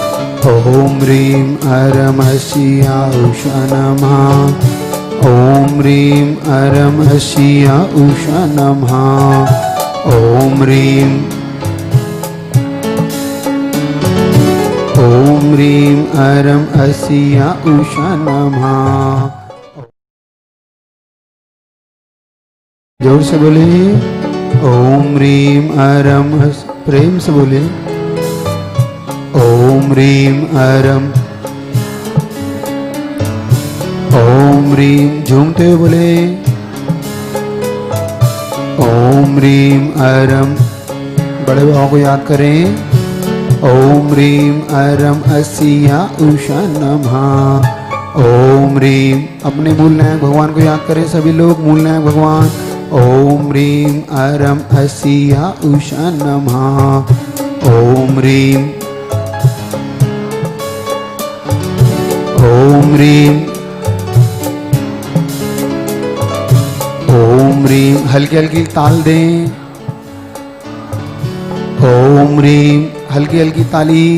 ओम ह्रीम अरम असिया उषा नमः, ओम ह्रीम अरम असिया उषा नमः, ओम ह्रीम, ओम ह्रीम अरम असिया उषा नमः। जोर से बोले, ओम ह्रीम अरम, प्रेम से बोले, ओम ह्रीम अरम, ओम ह्रीम, झूमते हुए बोले, ओम ह्रीम अरम, बड़े बाबा को याद करें, ओम ह्रीम अरम असिया उषा नमः, ओम ह्रीम, अपने मूल नायक भगवान को याद करें सभी लोग, मूल नायक भगवान, ओम ह्रीम अरम असिया उषा नमः, ओम ह्रीम, ओम ह्रीम, रीम हल्की हल्की ताल दें। ओम रीम हल्की हल्की ताली।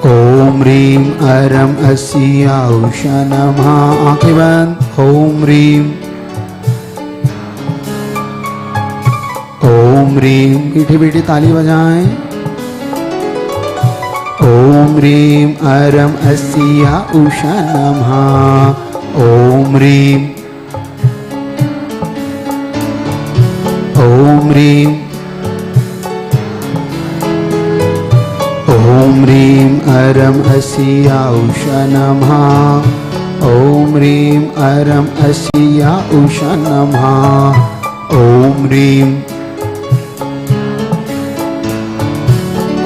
ओम रीम अरम अस्या उषा नमः। आंखें बंद। ओम रीम। ओम रीम मीठी मीठी ताली बजाएं। ओम रीम अरम अस्या उषा नमः। ओम रीम। ओम रीम। ओम रीम अरम अस्या उषा नमः। ओम रीम अरम अस्या उषा नमः। ओम रीम।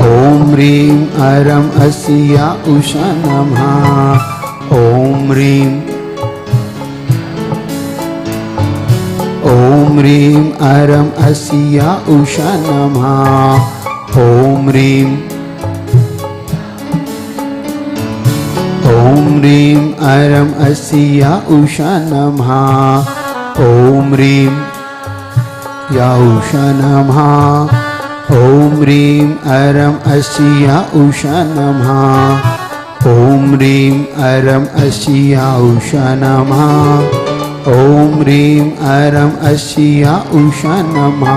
ओम रीम अरम अस्या उषा नमः। ओम रीम। ओम रीम अरम अस्या उषा नमः। ओम रीम। ओम रीम अरम अस्या उषा नमः। ओम रीम। या उषा नमः। ओम रीम अरम अस्या उषा नमः। ओम रीम अरम अस्या उषा नमः। ओम रीम अरम अस्या उषा नमः।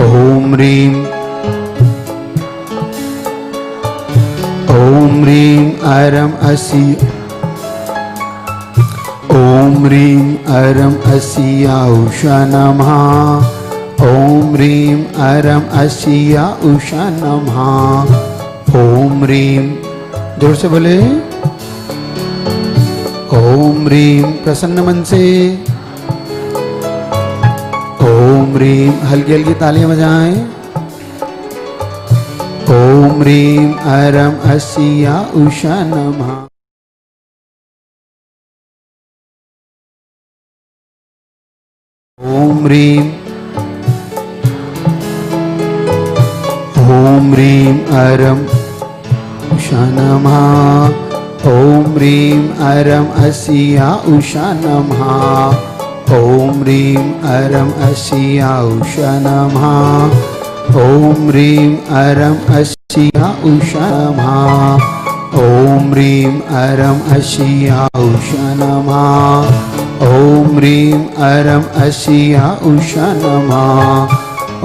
ओम रीम। ओम रीम अरम अस्या। ओम रीम अरम अस्या उषा नमः। ओम रीम अरम अस्या उषा नमः। ओम रीम। जोर से बोले। ओम रीम प्रसन्न मन से। ओम रीम हल्की हल्की तालियां बजाएं। ओम रीम अरम अस्या उषा नमः। ओम रीम। ओम रीम अरम उषा नमः। ओम रीम अरम अस्या उषा नमः। ओम रीम अरम अस्या उषा नमः। ओम रीम अरम अस्या उषा नमः। ओम रीम अरम अस्या उषा नमः। ओम रीम अरम अस्या उषा नमः।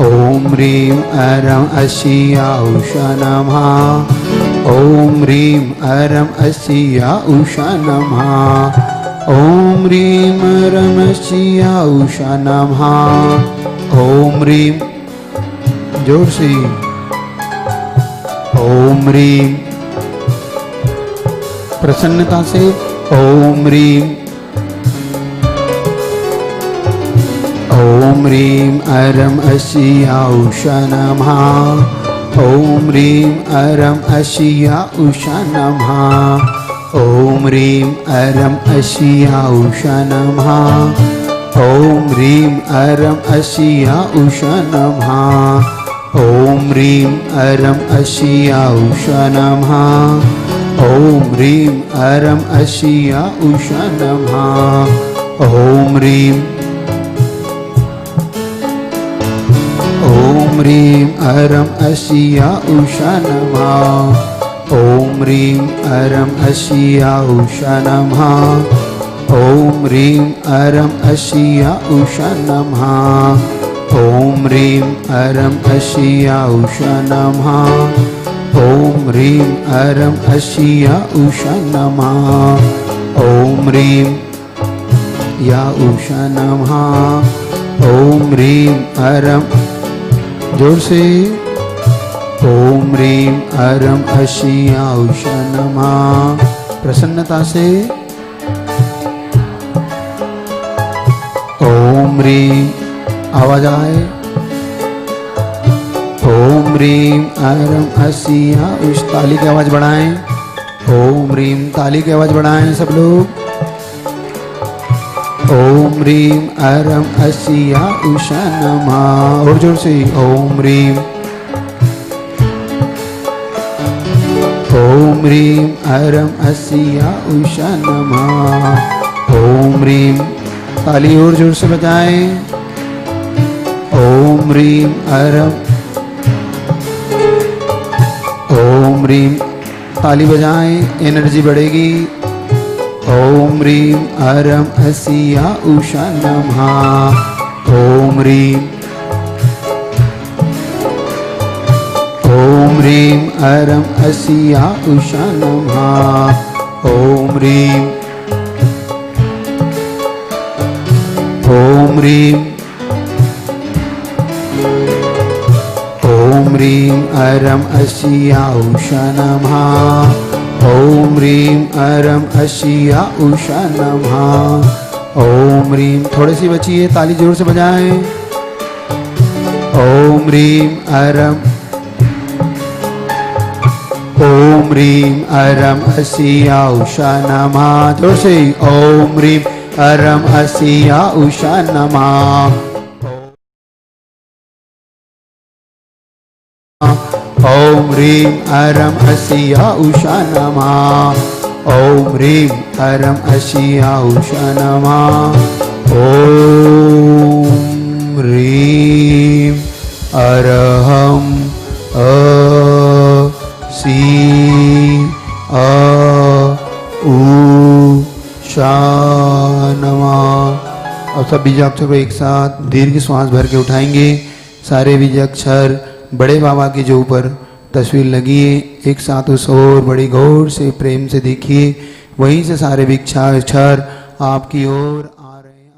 ओम रीम अरम अस्या उषा नमः। ओम रीम अरम अस्या उषा नमः। ओम रीम अरम अस्या उषा नमः। ओम रीम। जोर से। ओम रीम प्रसन्नता से। ओम रीम। ओम रीम अरम अस्या उषा नमः। ओम रीम अरम अस्या उषा नमः। ओम रीम अरम अस्या उषा नमः। ओम रीम अरम अस्या उषा नमः। ओम रीम अरम अस्या उषा नमः। ओम रीम अरम अस्या उषा नमः। ओम रीम। ओम रीम अरम अस्या उषा नमः। ओम रीम अरम अस्या उषा नमः। ओम रीम अरम अस्या उषा नमः। ओम रीम अरम अस्या उषा नमः। ओम रीम अरम अस्या उषा नमः। ओम रीम। या उषा नमः। ओम रीम अरम। जोर से। ओम रीम अरम अस्या उषा नमः प्रसन्नता से। ओम रीम आवाज आए। ओम रीम अरम अस्या उस ताली की आवाज बढ़ाएं। ओम रीम ताली की आवाज बढ़ाएं सब लोग। ओम रीम अरम अस्या उषा नमः और जोर से। ओम रीम। ओम रीम अरम अस्या उषा नमः। ओम रीम। ताली और जोर से बजाएं। ओम ह्रीम अरम, ओम ह्रीम, ताली बजाएं, एनर्जी बढ़ेगी। ओम ह्रीम अरम असिया उषा नमः। ओम ह्रीम, ओम ह्रीम अरम असिया उषा नमः। ओम ह्रीम, ओम ह्रीम, ओम ह्रीम अरम असिया उषा नमः। ओम ह्रीम अरम असिया उषा नमः। ओम ह्रीम, थोड़ी सी बची है, ताली जोर से बजाएं। ओम ह्रीम अरम, ओम ह्रीम अरम असिया उषा नमः। जोर से ओम ह्रीम अरम असिया उषा नमः। ओम ह्रीम अरम असिया उषा नमः। ओम ह्रीम अरम असिया उषा नमः। ओम ह्रीम अरहम उषा नमः। अब सब बीजाक्षर को एक साथ दीर्घ श्वास भर के उठाएंगे। सारे बीजाक्षर बड़े बाबा के जो ऊपर तस्वीर लगी है, एक साथ उस ओर बड़ी गौर से प्रेम से देखिए। वहीं से सारे बीजाक्षर आपकी ओर आ रहे हैं।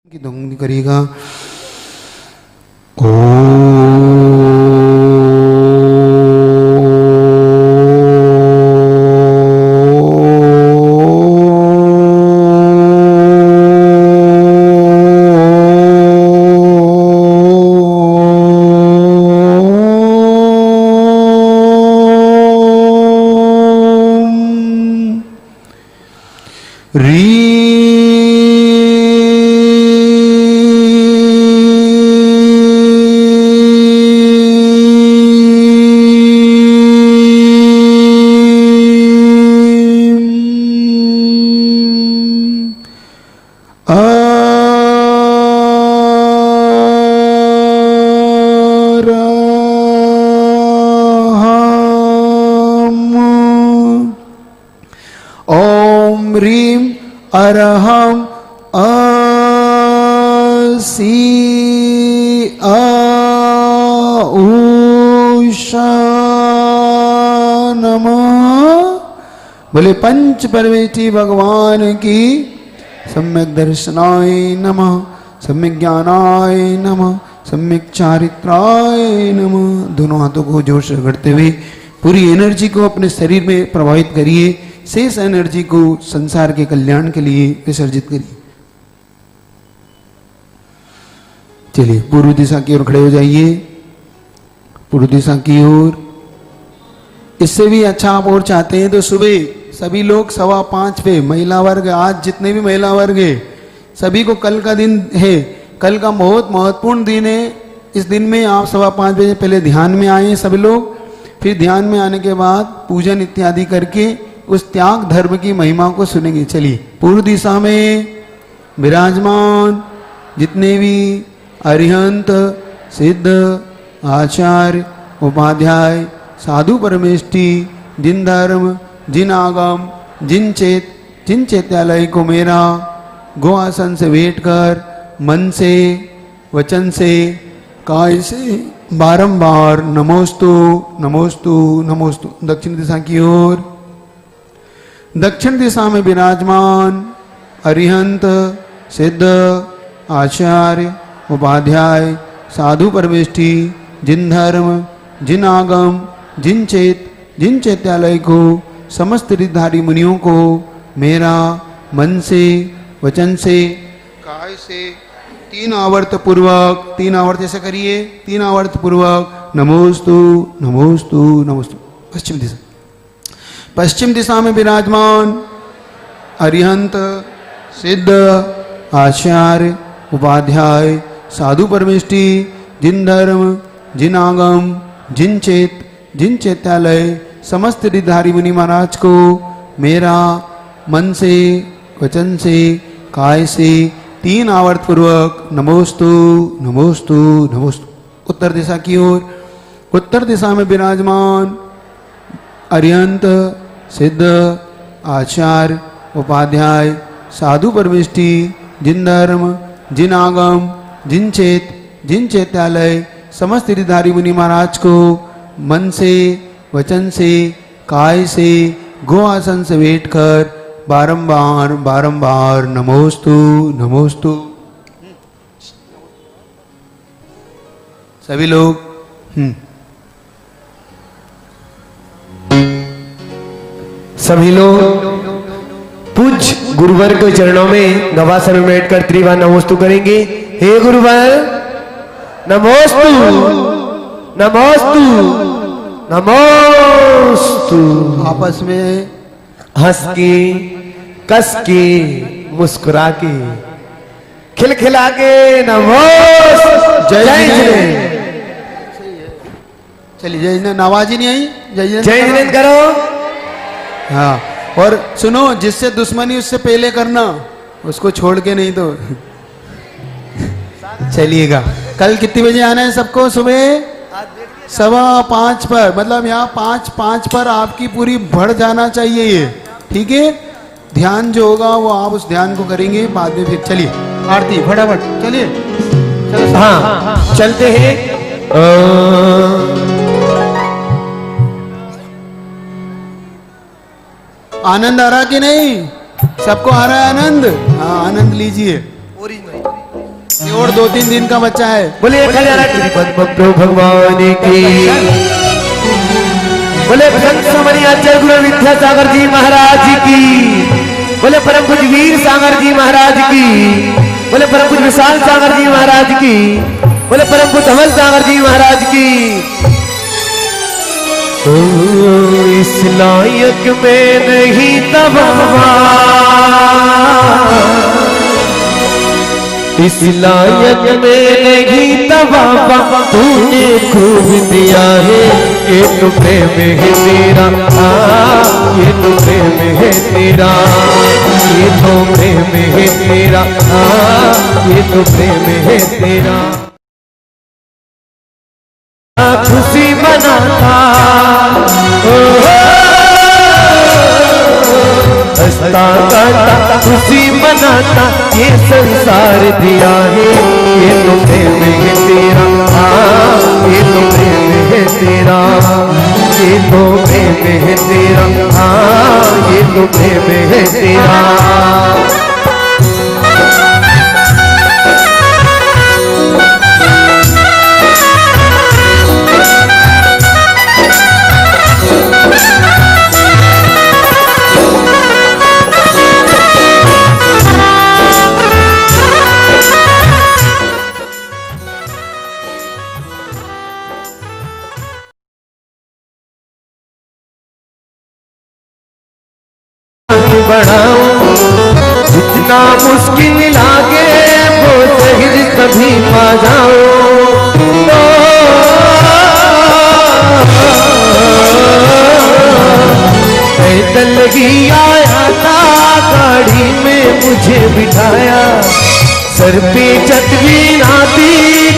आपकी धुन करिएगा। अरहम असिया उषा नमः। बोले पंच परमेष्टि भगवान की सम्यक दर्शनाय नमः, सम्यक ज्ञानाय नमः, सम्यक चारित्राय नमः। दोनों हाथों को जोर से रगड़ते हुए पूरी एनर्जी को अपने शरीर में प्रभावित करिए। शेष एनर्जी को संसार के कल्याण के लिए विसर्जित करिए। चलिए पूर्व दिशा की ओर खड़े हो जाइए। पूर्व दिशा की ओर। इससे भी अच्छा आप और चाहते हैं तो सुबह सभी लोग 5:15 पे महिला वर्ग, आज जितने भी महिला वर्ग है सभी को कल का दिन है, कल का बहुत महत्वपूर्ण दिन है। इस दिन में आप 5:15 बजे पहले ध्यान में आए सभी लोग। फिर ध्यान में आने के बाद पूजन इत्यादि करके उस त्याग धर्म की महिमा को सुनेंगे। चलिए पूर्व दिशा में विराजमान जितने भी अरिहंत, सिद्ध, आचार्य, उपाध्याय, साधु परमेष्टि, जिन धर्म, जिन आगम, जिन चैत्यालय को मेरा गो आसन से बैठ कर मन से, वचन से, काय से बारंबार नमोस्तु नमोस्तु नमोस्तु। दक्षिण दिशा की ओर। दक्षिण दिशा में विराजमान अरिहंत, सिद्ध, आचार्य, उपाध्याय, साधु परमेष्टि, जिन धर्म, जिन आगम, जिन चैत्यालय को समस्त रिद्धारी मुनियों को मेरा मन से, वचन से, काय से 3 आवर्त पूर्वक, 3 आवर्त ऐसे करिए, 3 आवर्त पूर्वक नमोस्तु नमोस्तु नमोस्तु। पश्चिम दिशा। पश्चिम दिशा में विराजमान अरिहंत, सिद्ध, आचार्य, उपाध्याय, साधु परमेष्टि, जिन धर्म, जिन आगम, जिन चैत्यालय समस्त रिद्धारी मुनि महाराज को मेरा मन से, वचन से, काय से 3 आवर्त पूर्वक नमोस्तु नमोस्तु नमोस्तु। उत्तर दिशा की ओर, उत्तर दिशा में विराजमान अर्यंत, सिद्ध, आचार्य, उपाध्याय, साधु परमेष्टि, जिन धर्म, जिन आगम, जिन चेत, जिन चैत्यालय समस्त गिरिधारी मुनि महाराज को मन से, वचन से, काय से, गो आसन से बैठ कर बारंबार बारंबार नमोस्तु नमोस्तु। सभी लोग सभी लोग पूज गुरुवर के चरणों में गवासन में बैठकर त्रिवार नमोस्तु करेंगे। हे गुरुवर नमोस्तु नमोस्तु नमोस्तु। आपस में हंस के, कस के, मुस्कुरा के, खिलखिला के नमोस्तु। जय जय। चलिए जय जिनेंद्र, आवाज ही नहीं आई। जय जय जिनेंद्र करो। हाँ, और सुनो, जिससे दुश्मनी उससे पहले करना, उसको छोड़ के नहीं तो। चलिएगा, कल कितने बजे आना है सबको? सुबह 5:15 पर, मतलब यहाँ 5:05 पर आपकी पूरी बढ़ जाना चाहिए ये, ठीक है। ध्यान जो होगा वो आप उस ध्यान को करेंगे बाद में। फिर चलिए आरती फटाफट, चलिए चलो। हाँ चलते हैं। आनंद आ रहा कि नहीं? सबको आ रहा है आनंद? हाँ आनंद लीजिए। ये और 2-3 दिन का बच्चा है। बोले पद्म भगवान की, बोले संत समरी आचार्य गुरु विद्यासागर जी महाराज की, बोले परम पूज्य वीर सागर जी महाराज की, बोले परम पूज्य विशाल सागर जी महाराज की, बोले परम पूज्य धवल सागर जी महाराज की। इस लायक में नहीं तबावा, इस लायक में नहीं तबावा, तूने खूब दिया है। ये तो प्रेम है तेरा, ये तो प्रेम है तेरा, ये तो प्रेम है तेरा, ये तो प्रेम है तेरा। खुशी मनाता हंसता गाता खुशी मनाता, ये संसार दिया है। ये तो प्रेम है तेरा, ये तो प्रेम है तेरा, ये तो प्रेम है तेरा, ये तो प्रेम है तेरा। बढ़ाऊं जितना मुश्किल लागे वो सहज कभी पा जाऊं। पैदल ही आया था, गाड़ी में मुझे बिठाया, सर पे छतरी नाती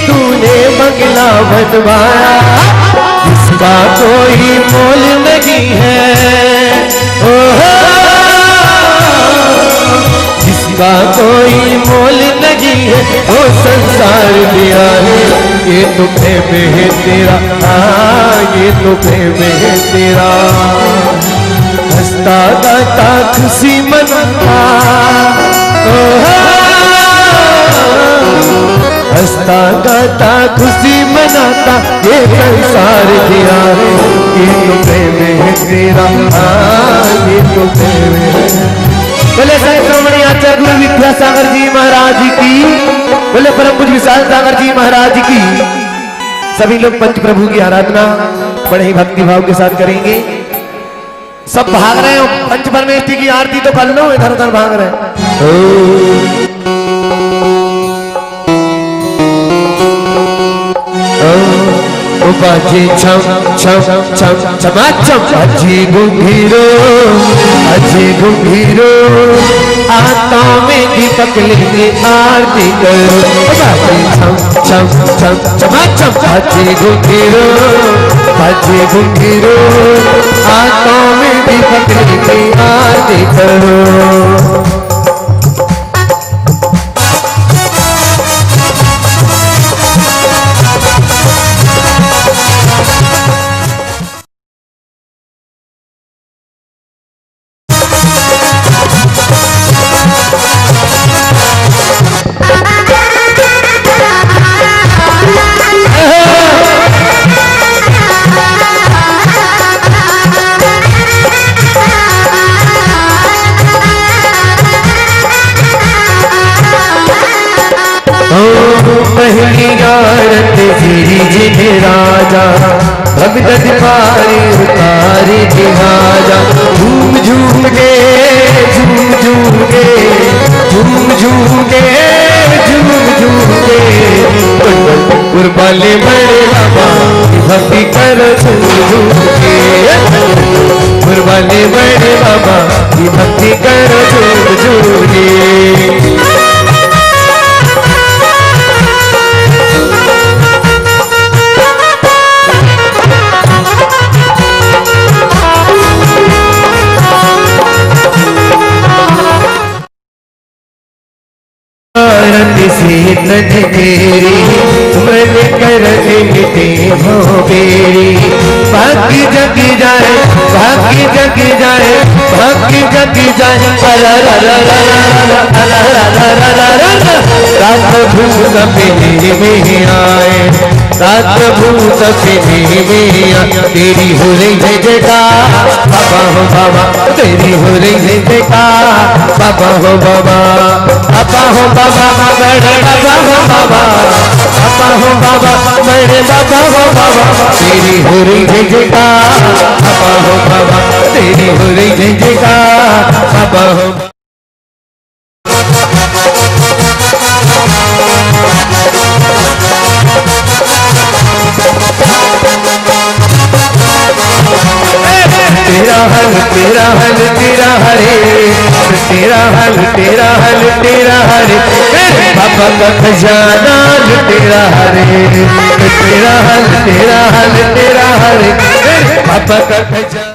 तूने बंगला बनवाया। इसका कोई मोल नहीं है, जिसका कोई मोल नहीं है, वो संसार दिया है। ये तो प्रेम है तेरा, ये तो प्रेम है तेरा। हंसता गाता खुशी मनाता, हंसता गाता खुशी मनाता, ये संसार दिया है। ये तो प्रेम है तेरा, ये तो प्रेम है। बोले श्रोमणी आचार्य गुरु विद्यासागर जी महाराज की, बोले परम पूज्य विशाल सागर जी महाराज की। सभी लोग पंच प्रभु की आराधना बड़े ही भक्ति भाव के साथ करेंगे। सब भाग रहे हो, पंच परमेष्टि की आरती तो कर लो, इधर उधर भाग रहे ओ बाजे छम छम छम छमाछम अजी घुंघीरो आता में दीपक लेके आरती करो बाजे छम छम छम छमाछम अजी घुंघीरो आता में दीपक लेके आरती करो। पहली आरत तेरी जिन्हें राजा भगत पारी उतारी जिहाजा झूम झूम के कुर्बाले बड़े बाबा भक्ति कर झूम झूम के कुर्बाले बड़े बाबा भक्ति कर झूम झूम के। से नज तेरी मन कर मिटे हो बेरी बाकी जग जाए रात भूत पिने में आए रात भूत पिने में तेरी हो रही है जयकार बाबा हो बाबा तेरी हो रही है जयकार बाबा हो बाबा बड़े बाबा हो बाबा हो बाबा बड़े बाबा हो बाबा तेरी हो रही है जयकार बाबा हो बाबा तेरी हो रही है जयकार बाबा हो। तेरा हल तेरा हरे बाबा का खजाना तेरा हरे तेरा हल तेरा हरे बाबा का खजाना।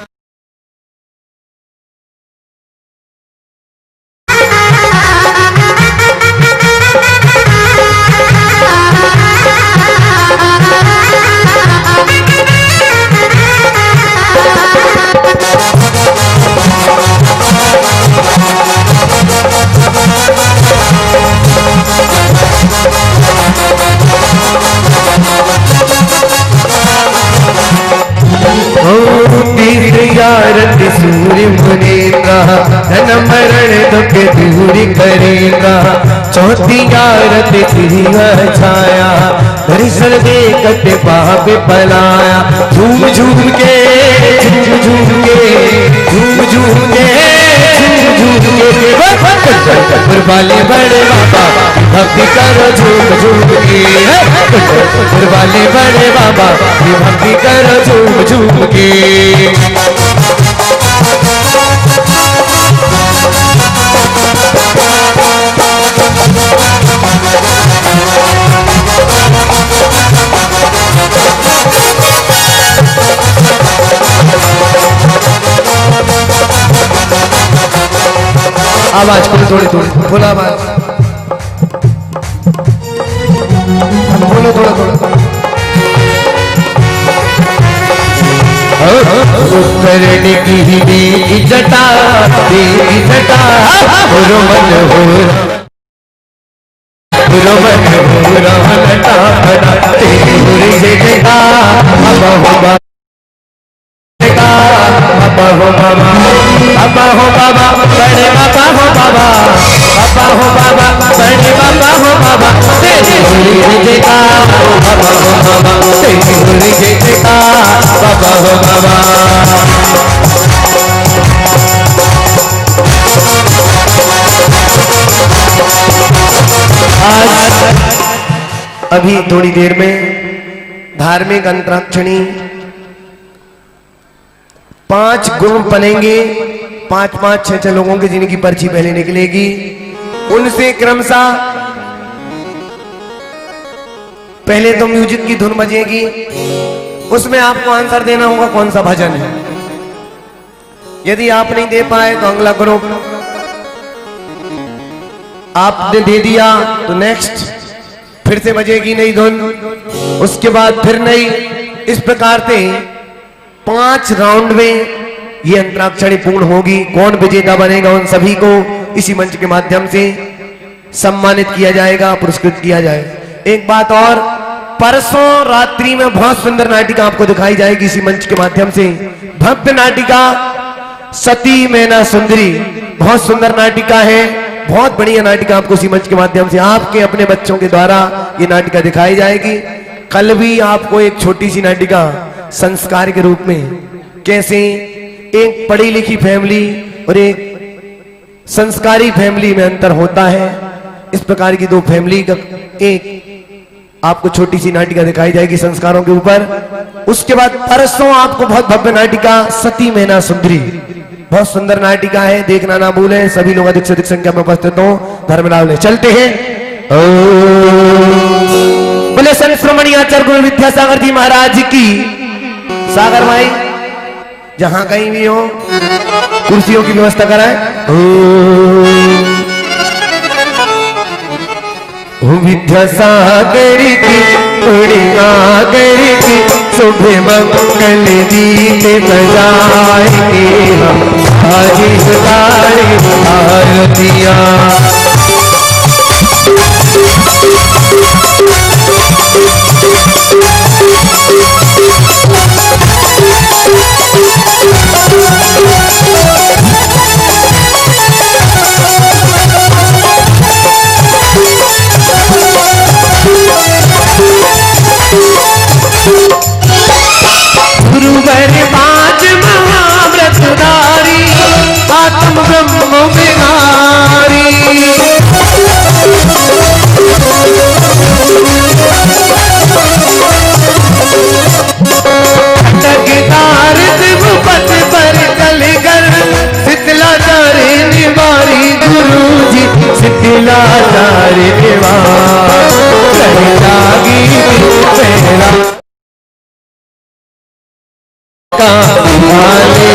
तीर्थ सूर्य मुनेगा धन मरण दुख दूरी करेगा चौथी आरत तेरी छाया दर्शन देखत पाप पलाया झूम झूम के कुर्बाले बड़े बाबा भक्ति करो झूम झूम के कुर्बाले बड़े बाबा भक्ति करो झूम झूम के। आवाज को थोड़ी बोला आवाज बोलो थोड़ा उत्तरण की देवी जटा बाबा हो बाबा बड़े बाबा हो बाबा हो बाबा बड़े बाबा हो बाबा तेरी होली जयकार बाबा हो बाबा तेरी होली जयकार बाबा हो बाबा। अभी थोड़ी देर में धार्मिक अंतराक्षणी 5 ग्रुप बनेंगे, 5-5, 6-6 लोगों की जिनकी पर्ची पहले निकलेगी, उनसे क्रमशः पहले तो म्यूजिक की धुन बजेगी, उसमें आपको आंसर देना होगा कौन सा भजन है। यदि आप नहीं दे पाए तो अगला ग्रुप, आपने दे दिया तो नेक्स्ट फिर से बजेगी नई धुन, उसके बाद फिर नई, इस प्रकार से 5 राउंड में ये अंतराक्षरी पूर्ण होगी। कौन विजेता बनेगा उन सभी को इसी मंच के माध्यम से सम्मानित किया जाएगा, पुरस्कृत किया जाएगा। एक बात और, परसों रात्रि में बहुत सुंदर नाटिका आपको दिखाई जाएगी इसी मंच के माध्यम से। भव्य नाटिका सती मैना सुंदरी, बहुत सुंदर नाटिका है, बहुत बढ़िया नाटिका आपको इसी मंच के माध्यम से आपके अपने बच्चों के द्वारा ये नाटिका दिखाई जाएगी। कल भी आपको एक छोटी सी नाटिका संस्कार के रूप में, कैसे एक पढ़ी लिखी फैमिली और एक संस्कारी फैमिली में अंतर होता है, इस प्रकार की 2 फैमिली का एक आपको छोटी सी नाटिका दिखाई जाएगी संस्कारों के ऊपर। उसके बाद परसों आपको बहुत भव्य नाटिका सती मैना सुंदरी, बहुत सुंदर नाटिका है, देखना ना भूलें। सभी लोग अधिक से अधिक संख्या में उपस्थित हो, धर्म लाभ ले चलते हैं। बोले संत श्रोमणी आचार्य गुरु विद्यासागर जी महाराज की। सागर भाई जहां कहीं भी हो कुर्सियों की व्यवस्था कराएं। विद्यासागर की सागर की शुभ मंगल गीत बजाएंगे हम, आज उतारे आरतियां। गुरुवर 5 महाव्रतधारी, आत्म ब्रह्म विहारी। खटकदार दिवपत पर कलगर, शीतलाचार्य निवारी गुरु जी, शीतलाचार्य निवारी। जागी पहरा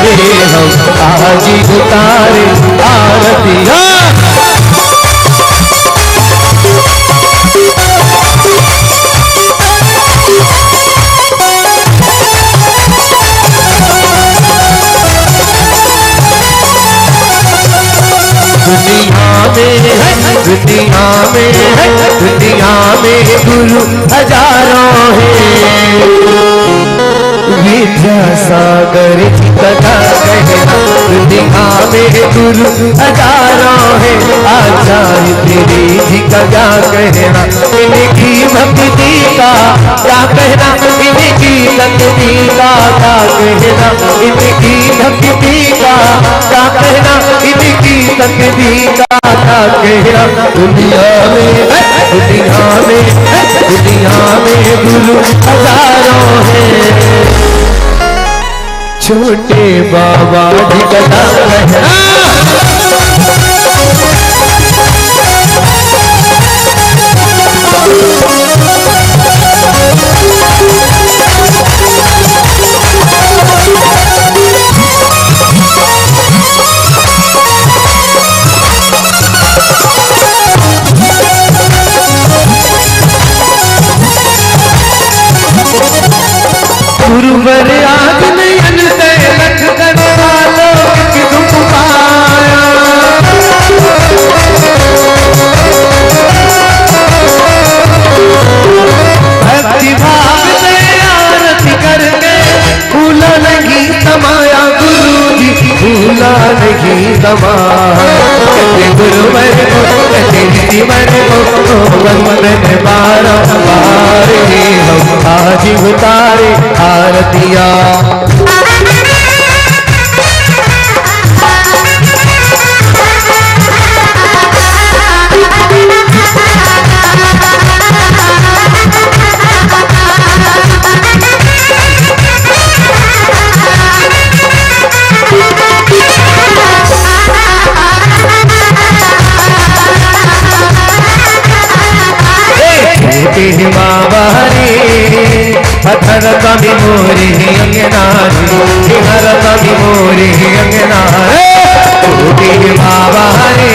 रे हम आज उतारे आरतियां। दुनिया में गुरु हजारों हैं, विद्यासागर जी कथा कहना। दुनिया में गुरु हजारों हैं, आचार्य तेरी जी का क्या कहना। इनकी भक्ति का क्या कहना, इनकी भक्ति का क्या कहना, इनकी भक्ति का क्या कहना, इनकी भक्ति का क्या कहना। दुनिया में गुरु हजारों हैं, छोटे बाबा जी कथा कहना। गुरुवर आज नयन से लख कर आलोक दुख पाया। भक्ति भाव से आरती करके भूला नहीं समाया गुरु जी, भूला नहीं समाया। गुरुवर को कहते मन को वंदन बारंबार ही हम आज उतारे आरतियां। हथर कमी मोरे अंगना रे, हर कमी मोरे अंगना रे, छोटे बाबा रे,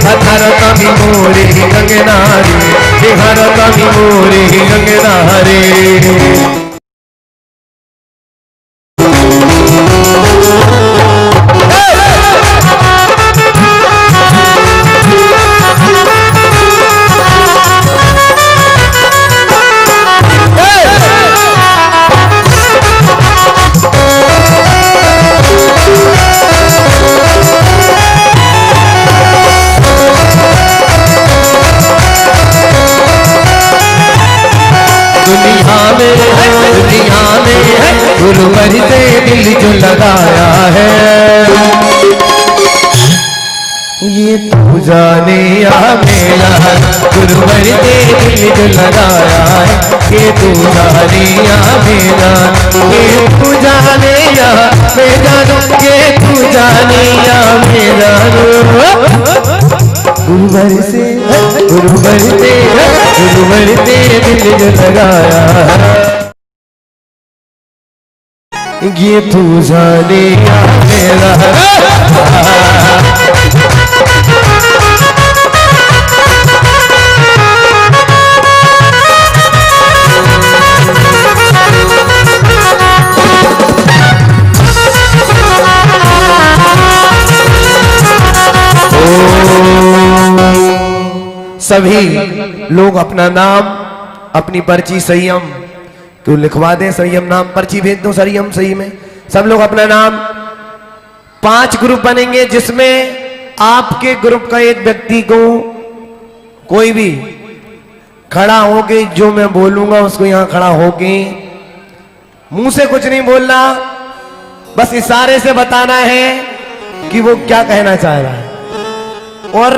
हथर कमी मोरे अंगना रे, हर कमी मोरे अंगना रे। दुनिया में गुरुवर से दिल जो लगाया है, ये तू जाने या मेरा, गुरुवर से दिल जो लगाया है, ये तू जाने या मेरा, ये तू जाने या मैं जानू, ये तू जाने या मैं जानू। गुरुवर से दिल जो लगाया है, ये तू जाने या मेरा। सभी लोग अपना नाम, अपनी पर्ची संयम तो लिखवा दें, संयम नाम पर्ची भेज दो संयम सही में। सब लोग अपना नाम, 5 ग्रुप बनेंगे जिसमें आपके ग्रुप का एक व्यक्ति को कोई भी खड़ा होके जो मैं बोलूंगा उसको यहां खड़ा होके मुंह से कुछ नहीं बोलना, बस इशारे से बताना है कि वो क्या कहना चाह रहा है। और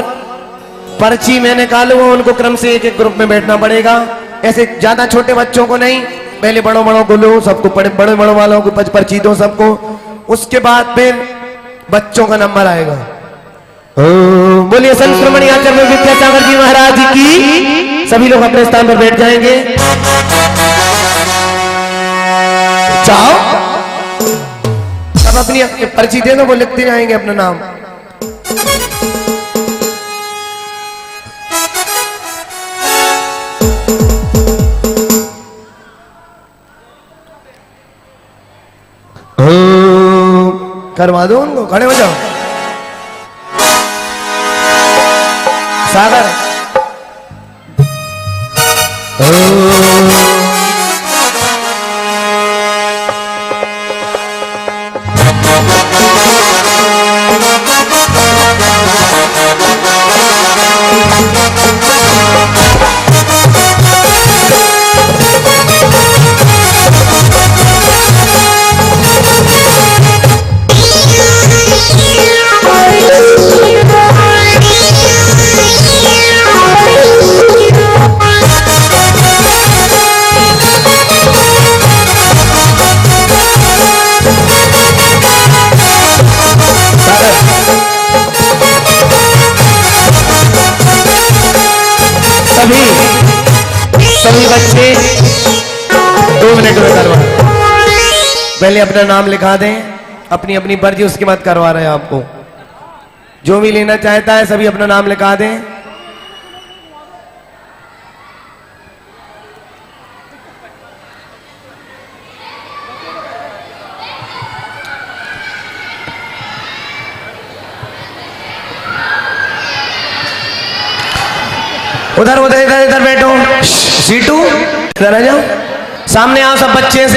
पर्ची मैं निकालूंगा, उनको क्रम से एक एक ग्रुप में बैठना पड़ेगा। ऐसे ज्यादा छोटे बच्चों को नहीं, पहले बड़ों को लो, सबको बड़े वालों को पर्ची दो सबको, उसके बाद फिर बच्चों का नंबर आएगा। बोलिए संत शिरोमणि आचार्य विद्यासागर जी महाराज की। सभी लोग अपने स्थान पर बैठ जाएंगे। चाहो सब अपनी पर्ची दे दो, वो लिखते जाएंगे अपना नाम। करवा दो उनको, खड़े हो जाओ। सागर सभी बच्चे 2 मिनट में करवा, पहले अपना नाम लिखा दें, अपनी अपनी पर्ची, उसके बाद करवा रहे हैं आपको। जो भी लेना चाहता है सभी अपना नाम लिखा दें। उधर उधर इधर इधर बैठो, सीटू इधर आ जाओ, सामने आओ सब बच्चे से।